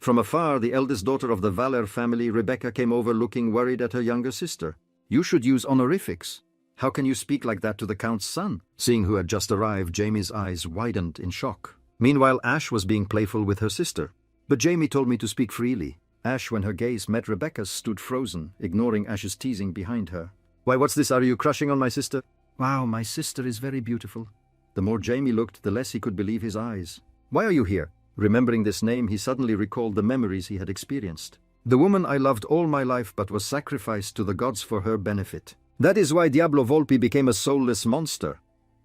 From afar, the eldest daughter of the Valer family, Rebecca, came over looking worried at her younger sister. "You should use honorifics. How can you speak like that to the Count's son?" Seeing who had just arrived, Jamie's eyes widened in shock. Meanwhile, Ash was being playful with her sister. "But Jamie told me to speak freely." Ash, when her gaze met Rebecca's, stood frozen, ignoring Ash's teasing behind her. "Why, what's this? Are you crushing on my sister?" "Wow, my sister is very beautiful." The more Jamie looked, the less he could believe his eyes. "Why are you here?" Remembering this name, he suddenly recalled the memories he had experienced. "The woman I loved all my life but was sacrificed to the gods for her benefit. That is why Diablo Volpi became a soulless monster."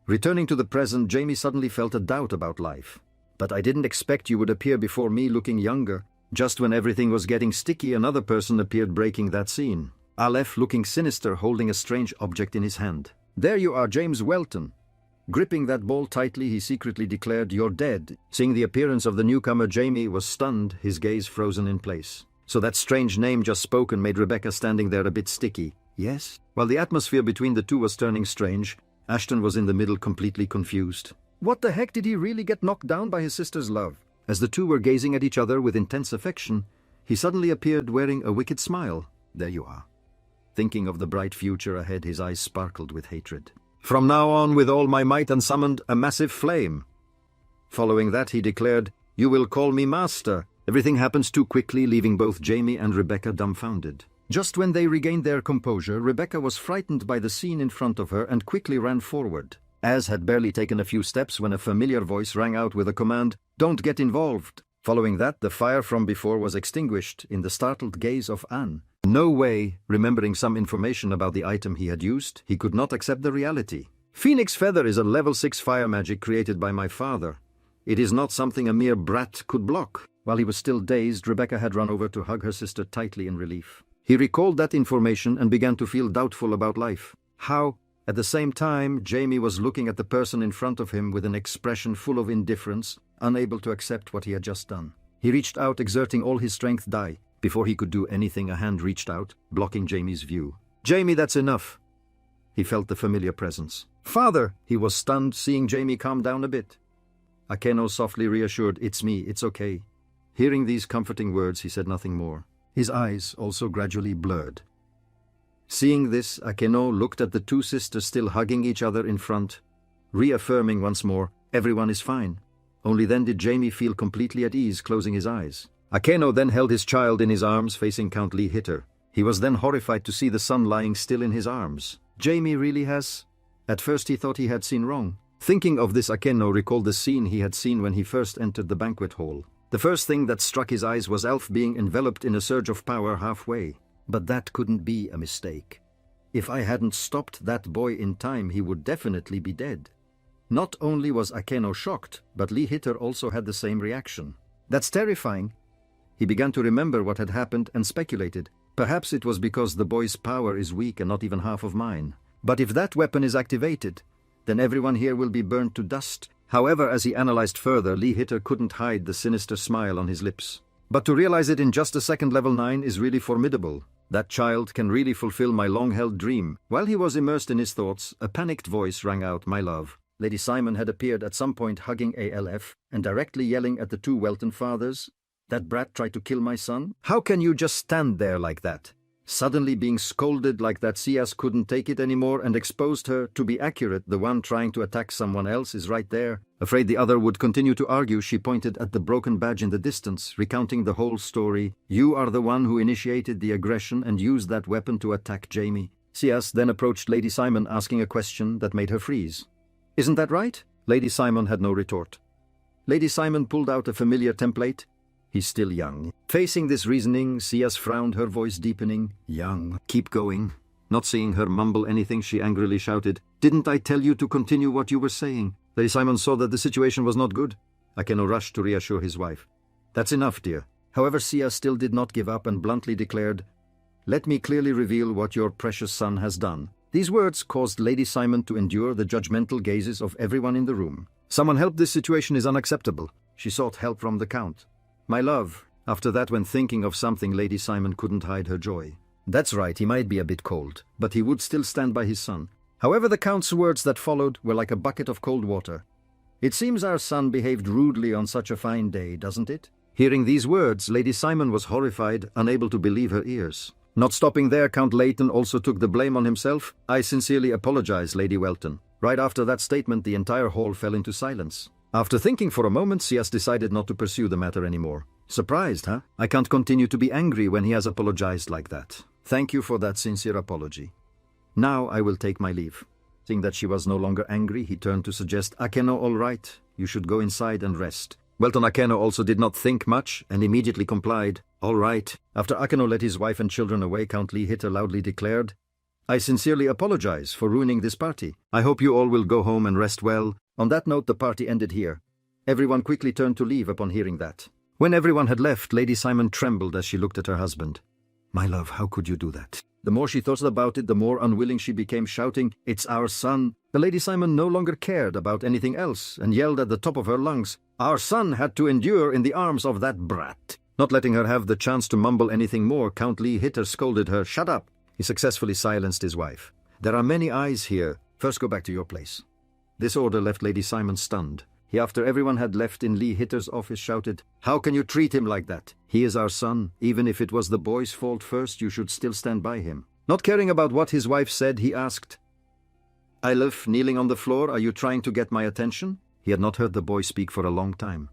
Returning to the present, Jamie suddenly felt a doubt about life. "But I didn't expect you would appear before me looking younger." Just when everything was getting sticky, another person appeared, breaking that scene. Aleph, looking sinister, holding a strange object in his hand. "There you are, James Welton." Gripping that ball tightly, he secretly declared, "You're dead." Seeing the appearance of the newcomer, Jamie was stunned, his gaze frozen in place. So that strange name just spoken made Rebecca standing there a bit sticky. "Yes?" While the atmosphere between the two was turning strange, Ashton was in the middle, completely confused. What the heck, did he really get knocked down by his sister's love? As the two were gazing at each other with intense affection, he suddenly appeared wearing a wicked smile. "There you are." Thinking of the bright future ahead, his eyes sparkled with hatred. "From now on, with all my might," and summoned a massive flame. Following that, he declared, "You will call me master." Everything happens too quickly, leaving both Jamie and Rebecca dumbfounded. Just when they regained their composure, Rebecca was frightened by the scene in front of her and quickly ran forward. Az had barely taken a few steps when a familiar voice rang out with a command, "Don't get involved." Following that, the fire from before was extinguished in the startled gaze of Anne. No way, remembering some information about the item he had used, he could not accept the reality. "Phoenix Feather is a level 6 fire magic created by my father. It is not something a mere brat could block." While he was still dazed, Rebecca had run over to hug her sister tightly in relief. He recalled that information and began to feel doubtful about life. How? At the same time, Jamie was looking at the person in front of him with an expression full of indifference, unable to accept what he had just done. He reached out, exerting all his strength. Before he could do anything, a hand reached out, blocking Jamie's view. "Jamie, that's enough." He felt the familiar presence. "Father!" He was stunned, seeing Jamie calm down a bit. Akeno softly reassured, "It's me, it's okay." Hearing these comforting words, he said nothing more. His eyes also gradually blurred. Seeing this, Akeno looked at the two sisters still hugging each other in front, reaffirming once more, "Everyone is fine." Only then did Jamie feel completely at ease, closing his eyes. Akeno then held his child in his arms, facing Count Lee Hitter. He was then horrified to see the son lying still in his arms. Jamie really has... At first he thought he had seen wrong. Thinking of this, Akeno recalled the scene he had seen when he first entered the banquet hall. The first thing that struck his eyes was Elf being enveloped in a surge of power halfway. But that couldn't be a mistake. If I hadn't stopped that boy in time, he would definitely be dead. Not only was Akeno shocked, but Lee Hitter also had the same reaction. "That's terrifying." He began to remember what had happened and speculated. Perhaps it was because the boy's power is weak and not even half of mine. But if that weapon is activated, then everyone here will be burned to dust. However, as he analyzed further, Lee Hitter couldn't hide the sinister smile on his lips. But to realize it in just a second, level 9 is really formidable. That child can really fulfill my long-held dream. While he was immersed in his thoughts, a panicked voice rang out, "My love." Lady Simon had appeared at some point, hugging ALF and directly yelling at the two Welton fathers. "That brat tried to kill my son? How can you just stand there like that?" Suddenly being scolded like that, Cias couldn't take it anymore and exposed her. To be accurate, the one trying to attack someone else is right there. Afraid the other would continue to argue, she pointed at the broken badge in the distance, recounting the whole story. "You are the one who initiated the aggression and used that weapon to attack Jamie." Cias then approached Lady Simon, asking a question that made her freeze. Isn't that right? Lady Simon had no retort. Lady Simon pulled out a familiar template. He's still young. Facing this reasoning, Sias frowned, her voice deepening. Young. Keep going. Not seeing her mumble anything, she angrily shouted, "Didn't I tell you to continue what you were saying?" Lady Simon saw that the situation was not good. Akeno rushed to reassure his wife. "That's enough, dear." However, Sia still did not give up and bluntly declared, "Let me clearly reveal what your precious son has done." These words caused Lady Simon to endure the judgmental gazes of everyone in the room. "Someone help, this situation is unacceptable." She sought help from the Count. "My love." After that, when thinking of something, Lady Simon couldn't hide her joy. That's right, he might be a bit cold, but he would still stand by his son. However, the Count's words that followed were like a bucket of cold water. "It seems our son behaved rudely on such a fine day, doesn't it?" Hearing these words, Lady Simon was horrified, unable to believe her ears. Not stopping there, Count Leighton also took the blame on himself. "I sincerely apologize, Lady Welton." Right after that statement, the entire hall fell into silence. After thinking for a moment, Sias decided not to pursue the matter anymore. "Surprised, huh? I can't continue to be angry when he has apologized like that. Thank you for that sincere apology. Now I will take my leave." Seeing that she was no longer angry, he turned to suggest, "Akeno, all right, you should go inside and rest." Welton Akeno also did not think much and immediately complied. "All right." After Akeno led his wife and children away, Count Lee Hitter loudly declared, "I sincerely apologize for ruining this party. I hope you all will go home and rest well." On that note, the party ended here. Everyone quickly turned to leave upon hearing that. When everyone had left, Lady Simon trembled as she looked at her husband. "My love, how could you do that?" The more she thought about it, the more unwilling she became, shouting, "It's our son." The Lady Simon no longer cared about anything else and yelled at the top of her lungs, "Our son had to endure in the arms of that brat." Not letting her have the chance to mumble anything more, Count Lee Hitter scolded her, "Shut up." He successfully silenced his wife. "There are many eyes here. First go back to your place." This order left Lady Simon stunned. He, after everyone had left in Lee Hitter's office, shouted, "How can you treat him like that? He is our son. Even if it was the boy's fault first, you should still stand by him." Not caring about what his wife said, he asked, "Eilif, kneeling on the floor, are you trying to get my attention?" He had not heard the boy speak for a long time.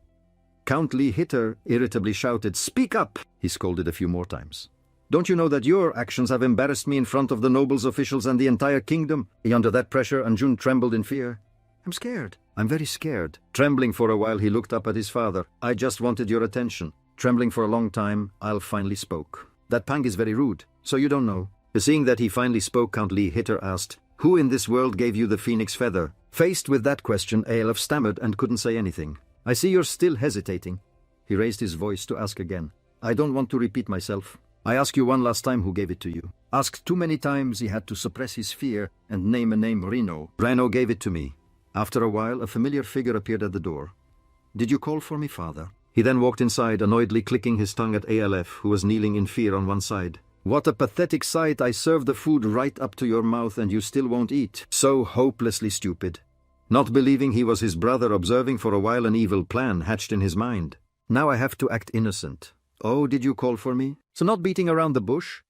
Count Lee Hitter irritably shouted, "Speak up!" He scolded a few more times. "Don't you know that your actions have embarrassed me in front of the nobles, officials, and the entire kingdom?" Under that pressure, Anjun trembled in fear. "I'm scared. I'm very scared." Trembling for a while, he looked up at his father. "I just wanted your attention." Trembling for a long time, Eilif finally spoke. "That Pang is very rude, so you don't know." Seeing that he finally spoke, Count Lee Hitter asked, "Who in this world gave you the phoenix feather?" Faced with that question, Eilif stammered and couldn't say anything. "I see you're still hesitating." He raised his voice to ask again. "I don't want to repeat myself. I ask you one last time who gave it to you." Asked too many times, he had to suppress his fear and name a name, Reno. "Reno gave it to me." After a while, a familiar figure appeared at the door. "Did you call for me, father?" He then walked inside, annoyedly clicking his tongue at ALF, who was kneeling in fear on one side. "What a pathetic sight! I serve the food right up to your mouth and you still won't eat. So hopelessly stupid." Not believing he was his brother, observing for a while an evil plan hatched in his mind. "Now I have to act innocent." "Oh, did you call for me? So not beating around the bush?"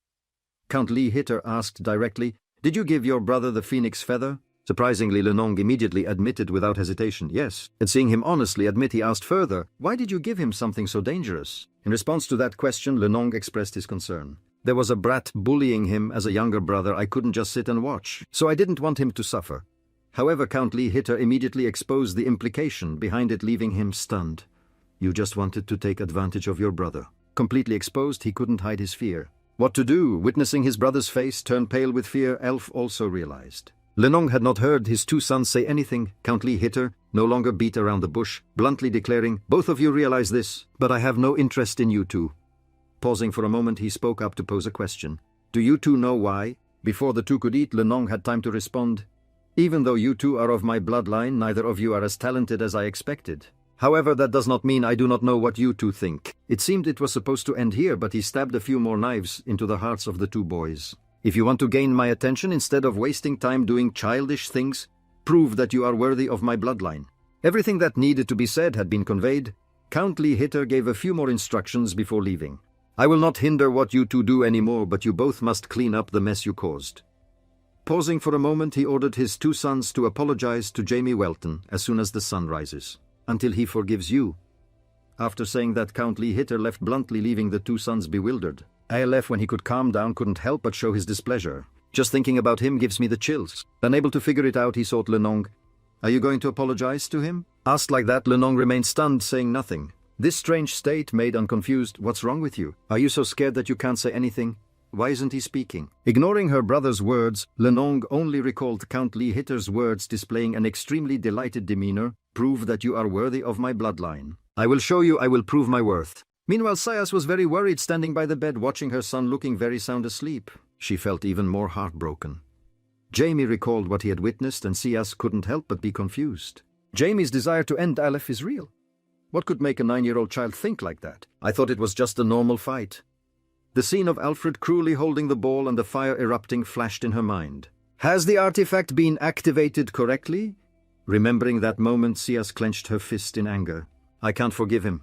Count Lee Hitter asked directly, "Did you give your brother the phoenix feather?" Surprisingly, Lenong immediately admitted without hesitation, "Yes." And seeing him honestly admit, he asked further, "Why did you give him something so dangerous?" In response to that question, Lenong expressed his concern. "There was a brat bullying him as a younger brother. I couldn't just sit and watch, so I didn't want him to suffer." However, Count Lee Hitter immediately exposed the implication behind it, leaving him stunned. "You just wanted to take advantage of your brother." Completely exposed, he couldn't hide his fear. What to do? Witnessing his brother's face turn pale with fear, Elf also realized. Lenong had not heard his two sons say anything. Count Lee Hitter no longer beat around the bush, bluntly declaring, "Both of you realize this, but I have no interest in you two." Pausing for a moment, he spoke up to pose a question. "Do you two know why?" Before the two could eat, Lenong had time to respond. "Even though you two are of my bloodline, neither of you are as talented as I expected. However, that does not mean I do not know what you two think." It seemed it was supposed to end here, but he stabbed a few more knives into the hearts of the two boys. "If you want to gain my attention instead of wasting time doing childish things, prove that you are worthy of my bloodline." Everything that needed to be said had been conveyed. Count Lee Hitter gave a few more instructions before leaving. "I will not hinder what you two do anymore, but you both must clean up the mess you caused." Pausing for a moment, he ordered his two sons to apologize to Jamie Welton as soon as the sun rises. "Until he forgives you." After saying that, Count Lee Hitter left bluntly, leaving the two sons bewildered. ALF, when he could calm down, couldn't help but show his displeasure. "Just thinking about him gives me the chills." Unable to figure it out, he sought Lenong. Are you going to apologize to him? Asked like that, Lenong remained stunned, saying nothing. This strange state made unconfused. What's wrong with you? Are you so scared that you can't say anything? Why isn't he speaking? Ignoring her brother's words, Lenong only recalled Count Lee Hitter's words, displaying an extremely delighted demeanor. Prove that you are worthy of my bloodline. I will show you, I will prove my worth. Meanwhile, Sayas was very worried, standing by the bed, watching her son looking very sound asleep. She felt even more heartbroken. Jamie recalled what he had witnessed, and Sayas couldn't help but be confused. Jamie's desire to end Aleph is real. What could make a 9-year-old child think like that? I thought it was just a normal fight. The scene of Alfred cruelly holding the ball and the fire erupting flashed in her mind. Has the artifact been activated correctly? Remembering that moment, Sayas clenched her fist in anger. I can't forgive him.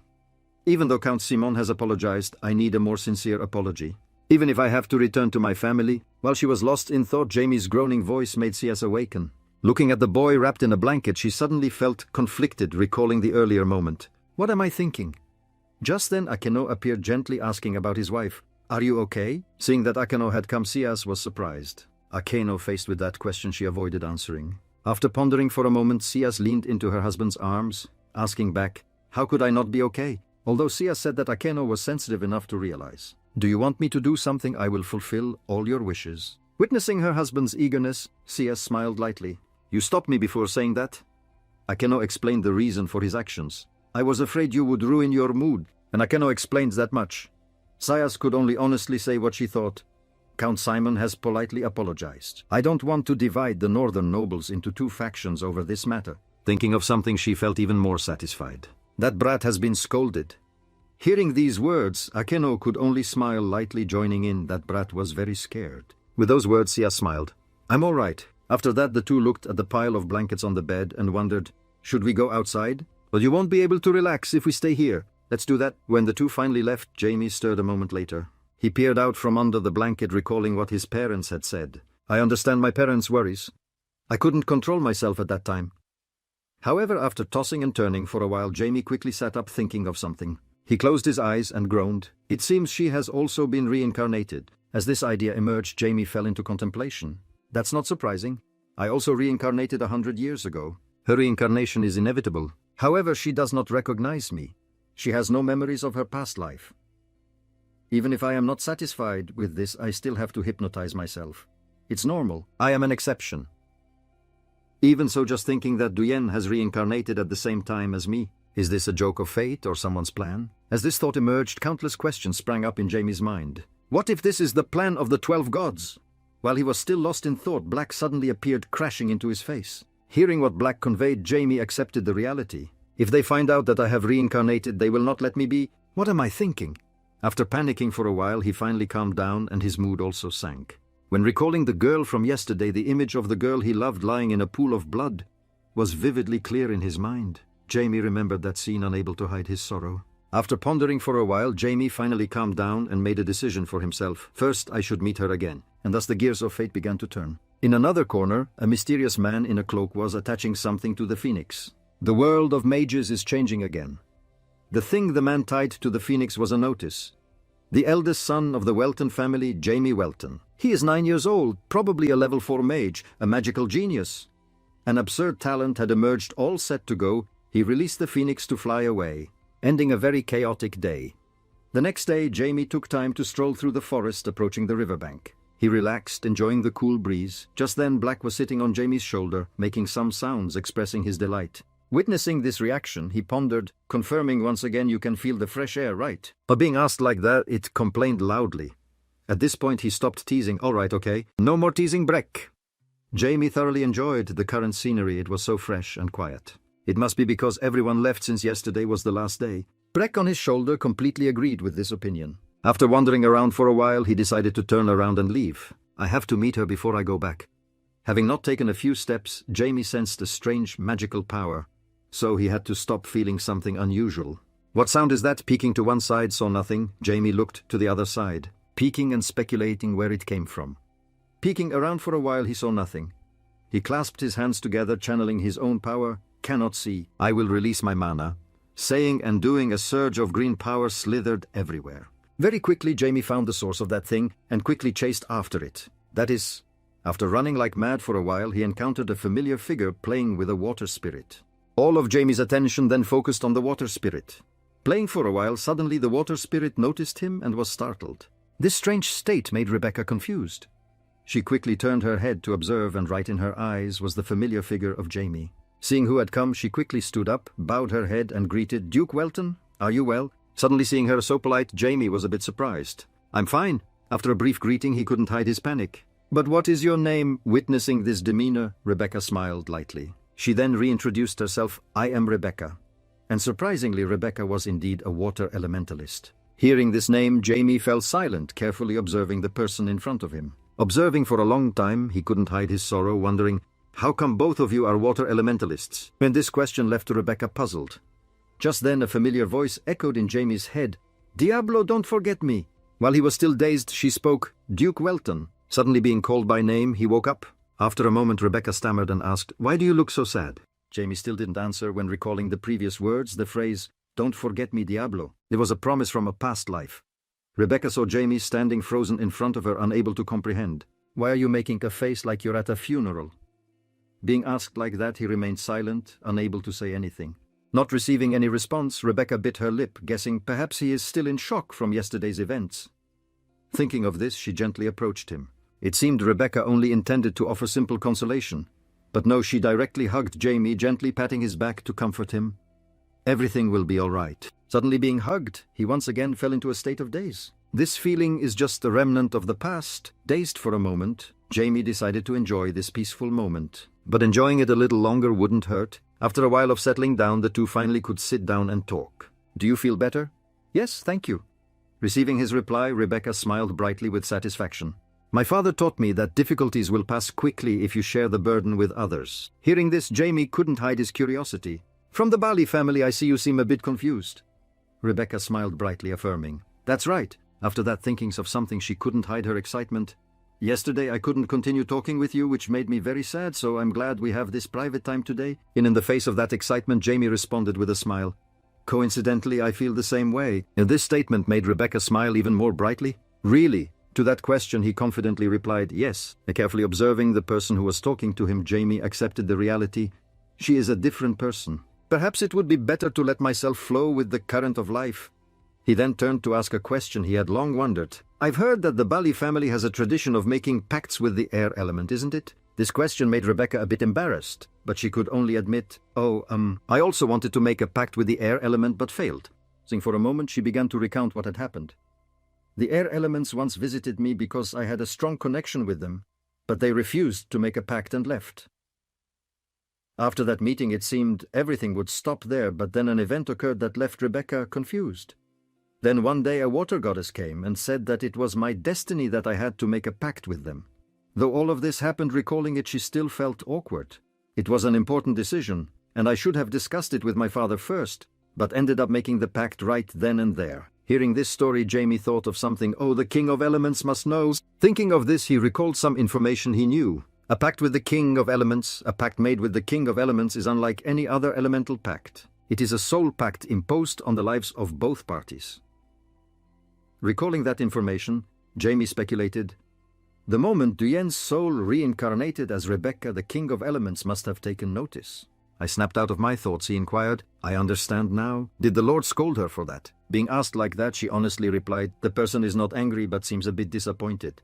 Even though Count Simon has apologized, I need a more sincere apology. Even if I have to return to my family. While she was lost in thought, Jamie's groaning voice made Sayas awaken. Looking at the boy wrapped in a blanket, she suddenly felt conflicted, recalling the earlier moment. What am I thinking? Just then, Akeno appeared, gently asking about his wife. Are you okay? Seeing that Akeno had come, Sayas was surprised. Akeno, faced with that question, she avoided answering. After pondering for a moment, Sayas leaned into her husband's arms, asking back, how could I not be okay? Although Sayas said that Akeno was sensitive enough to realize. Do you want me to do something? I will fulfill all your wishes. Witnessing her husband's eagerness, Sayas smiled lightly. You stopped me before saying that? Akeno explained the reason for his actions. I was afraid you would ruin your mood, and Akeno explains that much. Sayas could only honestly say what she thought. Count Simon has politely apologized. I don't want to divide the northern nobles into 2 factions over this matter. Thinking of something, she felt even more satisfied. That brat has been scolded. Hearing these words, Akeno could only smile lightly, joining in. That brat was very scared. With those words, Sayas smiled. I'm all right. After that, the two looked at the pile of blankets on the bed and wondered, should we go outside? Well, you won't be able to relax if we stay here. Let's do that. When the two finally left, Jamie stirred a moment later. He peered out from under the blanket, recalling what his parents had said. I understand my parents' worries. I couldn't control myself at that time. However, after tossing and turning for a while, Jamie quickly sat up, thinking of something. He closed his eyes and groaned. It seems she has also been reincarnated. As this idea emerged, Jamie fell into contemplation. That's not surprising. I also reincarnated 100 years ago. Her reincarnation is inevitable. However, she does not recognize me. She has no memories of her past life. Even if I am not satisfied with this, I still have to hypnotize myself. It's normal. I am an exception. Even so, just thinking that Duyen has reincarnated at the same time as me. Is this a joke of fate or someone's plan? As this thought emerged, countless questions sprang up in Jamie's mind. What if this is the plan of the 12 gods? While he was still lost in thought, Black suddenly appeared, crashing into his face. Hearing what Black conveyed, Jamie accepted the reality. If they find out that I have reincarnated, they will not let me be. What am I thinking? After panicking for a while, he finally calmed down and his mood also sank. When recalling the girl from yesterday, the image of the girl he loved lying in a pool of blood was vividly clear in his mind. Jamie remembered that scene, unable to hide his sorrow. After pondering for a while, Jamie finally calmed down and made a decision for himself. First, I should meet her again. And thus the gears of fate began to turn. In another corner, a mysterious man in a cloak was attaching something to the phoenix. The world of mages is changing again. The thing the man tied to the phoenix was a notice. The eldest son of the Welton family, Jamie Welton. He is 9 years old, probably a level 4 mage, a magical genius. An absurd talent had emerged, all set to go. He released the phoenix to fly away, ending a very chaotic day. The next day, Jamie took time to stroll through the forest, approaching the riverbank. He relaxed, enjoying the cool breeze. Just then, Black was sitting on Jamie's shoulder, making some sounds, expressing his delight. Witnessing this reaction, he pondered, confirming once again, you can feel the fresh air, right? But being asked like that, it complained loudly. At this point, he stopped teasing. All right, okay. No more teasing, Breck. Jamie thoroughly enjoyed the current scenery. It was so fresh and quiet. It must be because everyone left since yesterday was the last day. Breck on his shoulder completely agreed with this opinion. After wandering around for a while, he decided to turn around and leave. I have to meet her before I go back. Having not taken a few steps, Jamie sensed a strange magical power. So he had to stop, feeling something unusual. What sound is that? Peeking to one side, saw nothing. Jamie looked to the other side, peeking and speculating where it came from. Peeking around for a while, he saw nothing. He clasped his hands together, channeling his own power. Cannot see. I will release my mana. Saying and doing, a surge of green power slithered everywhere. Very quickly, Jamie found the source of that thing and quickly chased after it. That is After running like mad for a while, he encountered a familiar figure playing with a water spirit. All of Jamie's attention then focused on the water spirit. Playing for a while, suddenly the water spirit noticed him and was startled. This strange state made Rebecca confused. She quickly turned her head to observe, and right in her eyes was the familiar figure of Jamie. Seeing who had come, she quickly stood up, bowed her head and greeted, "Duke Welton, are you well?" Suddenly seeing her so polite, Jamie was a bit surprised. "I'm fine." After a brief greeting, he couldn't hide his panic. "But what is your name?" Witnessing this demeanor, Rebecca smiled lightly. She then reintroduced herself, "I am Rebecca." And surprisingly, Rebecca was indeed a water elementalist. Hearing this name, Jamie fell silent, carefully observing the person in front of him. Observing for a long time, he couldn't hide his sorrow, wondering, "How come both of you are water elementalists?" When this question left Rebecca puzzled. Just then a familiar voice echoed in Jamie's head, "Diablo, don't forget me." While he was still dazed, she spoke, "Duke Welton." Suddenly being called by name, he woke up. After a moment, Rebecca stammered and asked, "Why do you look so sad?" Jamie still didn't answer when recalling the previous words, the phrase, "Don't forget me, Diablo." It was a promise from a past life. Rebecca saw Jamie standing frozen in front of her, unable to comprehend. "Why are you making a face like you're at a funeral?" Being asked like that, he remained silent, unable to say anything. Not receiving any response, Rebecca bit her lip, guessing perhaps he is still in shock from yesterday's events. Thinking of this, she gently approached him. It seemed Rebecca only intended to offer simple consolation. But no, she directly hugged Jamie, gently patting his back to comfort him. "Everything will be all right." Suddenly being hugged, he once again fell into a state of daze. This feeling is just the remnant of the past. Dazed for a moment, Jamie decided to enjoy this peaceful moment. But enjoying it a little longer wouldn't hurt. After a while of settling down, the two finally could sit down and talk. "Do you feel better?" "Yes, thank you." Receiving his reply, Rebecca smiled brightly with satisfaction. "My father taught me that difficulties will pass quickly if you share the burden with others." Hearing this, Jamie couldn't hide his curiosity. "From the Bali family, I see you seem a bit confused." Rebecca smiled brightly, affirming, "That's right." After that, thinking of something, she couldn't hide her excitement. "Yesterday I couldn't continue talking with you, which made me very sad, so I'm glad we have this private time today." In the face of that excitement, Jamie responded with a smile. "Coincidentally, I feel the same way." And this statement made Rebecca smile even more brightly. "Really?" To that question, he confidently replied, "Yes." Carefully observing the person who was talking to him, Jamie accepted the reality. She is a different person. "Perhaps it would be better to let myself flow with the current of life." He then turned to ask a question he had long wondered. "I've heard that the Bali family has a tradition of making pacts with the air element, isn't it?" This question made Rebecca a bit embarrassed, but she could only admit, I also wanted to make a pact with the air element but failed." For a moment, she began to recount what had happened. "The air elements once visited me because I had a strong connection with them, but they refused to make a pact and left. After that meeting, it seemed everything would stop there, but then an event occurred that left Rebecca confused. Then one day a water goddess came and said that it was my destiny that I had to make a pact with them. Though all of this happened, recalling it, she still felt awkward. It was an important decision, and I should have discussed it with my father first, but ended up making the pact right then and there." Hearing this story, Jamie thought of something. The King of Elements must know. Thinking of this, he recalled some information he knew. A pact with the King of Elements, a pact made with the King of Elements, is unlike any other elemental pact. It is a soul pact imposed on the lives of both parties. Recalling that information, Jamie speculated, "The moment Duyen's soul reincarnated as Rebecca, the King of Elements must have taken notice." I snapped out of my thoughts, he inquired. "I understand now. Did the Lord scold her for that?" Being asked like that, she honestly replied, "The person is not angry but seems a bit disappointed."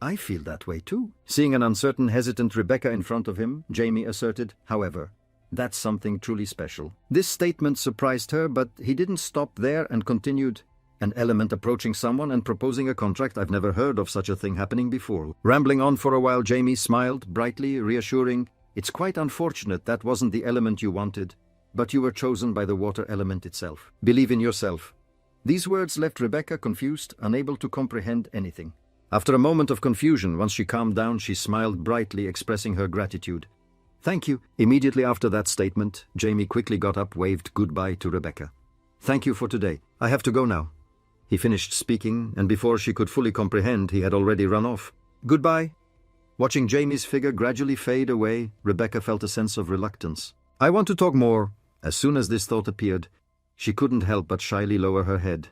"I feel that way too." Seeing an uncertain, hesitant Rebecca in front of him, Jamie asserted, "However, that's something truly special." This statement surprised her, but he didn't stop there and continued, "An element approaching someone and proposing a contract, I've never heard of such a thing happening before." Rambling on for a while, Jamie smiled brightly, reassuring, "It's quite unfortunate that wasn't the element you wanted, but you were chosen by the water element itself. Believe in yourself." These words left Rebecca confused, unable to comprehend anything. After a moment of confusion, once she calmed down, she smiled brightly, expressing her gratitude. "Thank you." Immediately after that statement, Jamie quickly got up, waved goodbye to Rebecca. "Thank you for today. I have to go now." He finished speaking, and before she could fully comprehend, he had already run off. "Goodbye." Watching Jamie's figure gradually fade away, Rebecca felt a sense of reluctance. "I want to talk more." As soon as this thought appeared, she couldn't help but shyly lower her head.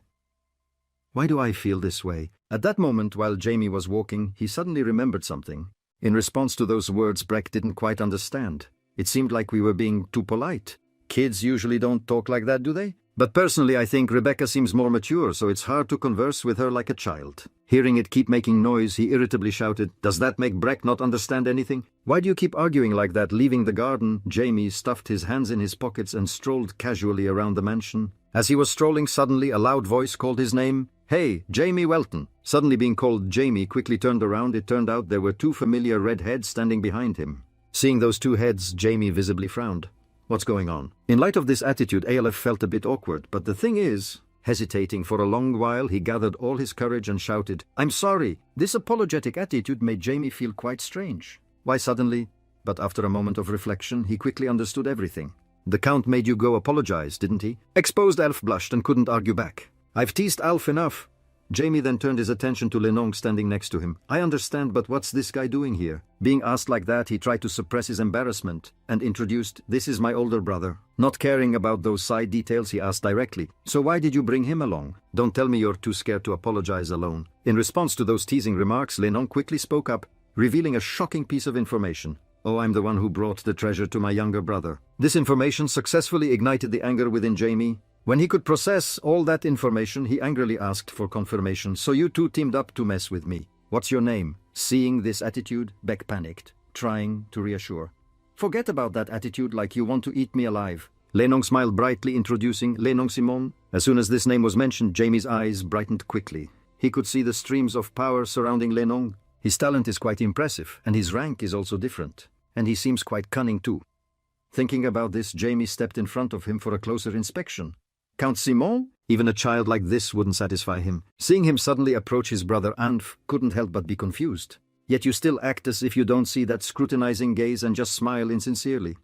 "Why do I feel this way?" At that moment, while Jamie was walking, he suddenly remembered something. In response to those words, Breck didn't quite understand. It seemed like we were being too polite. Kids usually don't talk like that, do they? But personally, I think Rebecca seems more mature, so it's hard to converse with her like a child. Hearing it keep making noise, he irritably shouted, "Does that make Breck not understand anything? Why do you keep arguing like that?" Leaving the garden, Jamie stuffed his hands in his pockets and strolled casually around the mansion. As he was strolling, suddenly a loud voice called his name. "Hey, Jamie Welton." Suddenly being called, Jamie quickly turned around. It turned out there were two familiar red heads standing behind him. Seeing those two heads, Jamie visibly frowned. What's going on? In light of this attitude, Aleph felt a bit awkward, but the thing is, hesitating for a long while, he gathered all his courage and shouted, "I'm sorry." This apologetic attitude made Jamie feel quite strange. Why suddenly? But after a moment of reflection, he quickly understood everything. "The Count made you go apologize, didn't he?" Exposed, Alf blushed and couldn't argue back. "I've teased Alf enough." Jamie then turned his attention to Lenong standing next to him. "I understand, but what's this guy doing here?" Being asked like that, he tried to suppress his embarrassment and introduced, "This is my older brother." Not caring about those side details, he asked directly, "So why did you bring him along? Don't tell me you're too scared to apologize alone." In response to those teasing remarks, Lenong quickly spoke up, revealing a shocking piece of information. "Oh, I'm the one who brought the treasure to my younger brother." This information successfully ignited the anger within Jamie. When he could process all that information, he angrily asked for confirmation. "So you two teamed up to mess with me. What's your name?" Seeing this attitude, Beck panicked, trying to reassure. "Forget about that attitude, like you want to eat me alive." Lenong smiled brightly, introducing Lenong Simon. As soon as this name was mentioned, Jamie's eyes brightened quickly. He could see the streams of power surrounding Lenong. His talent is quite impressive, and his rank is also different. And he seems quite cunning too. Thinking about this, Jamie stepped in front of him for a closer inspection. Count Simon? Even a child like this wouldn't satisfy him. Seeing him suddenly approach his brother Anf couldn't help but be confused. Yet you still act as if you don't see that scrutinizing gaze and just smile insincerely.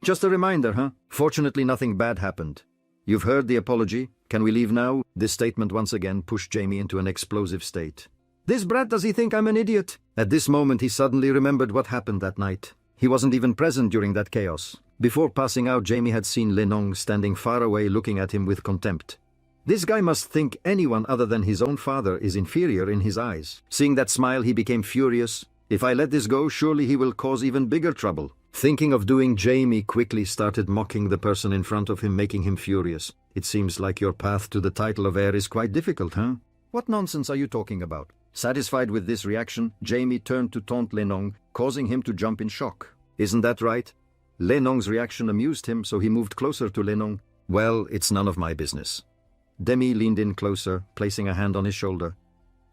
"Just a reminder, huh? Fortunately, nothing bad happened. You've heard the apology. Can we leave now?" This statement once again pushed Jamie into an explosive state. "This brat, does he think I'm an idiot?" At this moment, he suddenly remembered what happened that night. He wasn't even present during that chaos. Before passing out, Jamie had seen Lenong standing far away looking at him with contempt. This guy must think anyone other than his own father is inferior in his eyes. Seeing that smile, he became furious. If I let this go, surely he will cause even bigger trouble. Thinking of doing, Jamie quickly started mocking the person in front of him, making him furious. "It seems like your path to the title of heir is quite difficult, huh? What nonsense are you talking about?" Satisfied with this reaction, Jamie turned to taunt Lenong, causing him to jump in shock. "Isn't that right?" Lenong's reaction amused him, so he moved closer to Lenong. "Well, it's none of my business." Demi leaned in closer, placing a hand on his shoulder,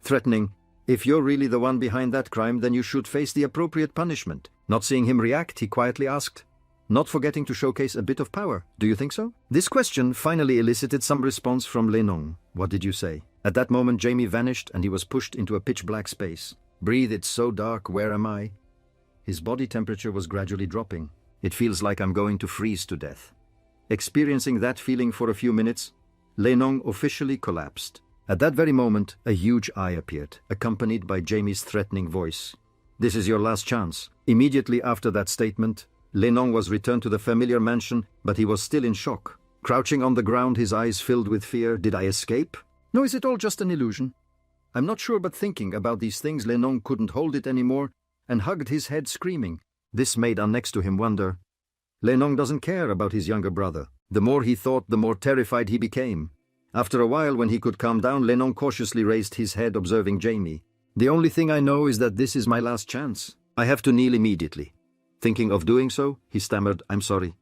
threatening, "If you're really the one behind that crime, then you should face the appropriate punishment." Not seeing him react, he quietly asked, not forgetting to showcase a bit of power, "Do you think so?" This question finally elicited some response from Lenong. "What did you say?" At that moment, Jamie vanished and he was pushed into a pitch-black space. "Breathe, it's so dark, where am I?" His body temperature was gradually dropping. "It feels like I'm going to freeze to death." Experiencing that feeling for a few minutes, Lenong officially collapsed. At that very moment, a huge eye appeared, accompanied by Jamie's threatening voice. "This is your last chance." Immediately after that statement, Lenong was returned to the familiar mansion, but he was still in shock. Crouching on the ground, his eyes filled with fear. "Did I escape? No, is it all just an illusion? I'm not sure, but thinking about these things, Lenong couldn't hold it anymore and hugged his head, screaming. This made Anne next to him wonder. Lenong doesn't care about his younger brother. The more he thought, the more terrified he became. After a while, when he could calm down, Lenong cautiously raised his head, observing Jamie. "The only thing I know is that this is my last chance. I have to kneel immediately." Thinking of doing so, he stammered, "I'm sorry."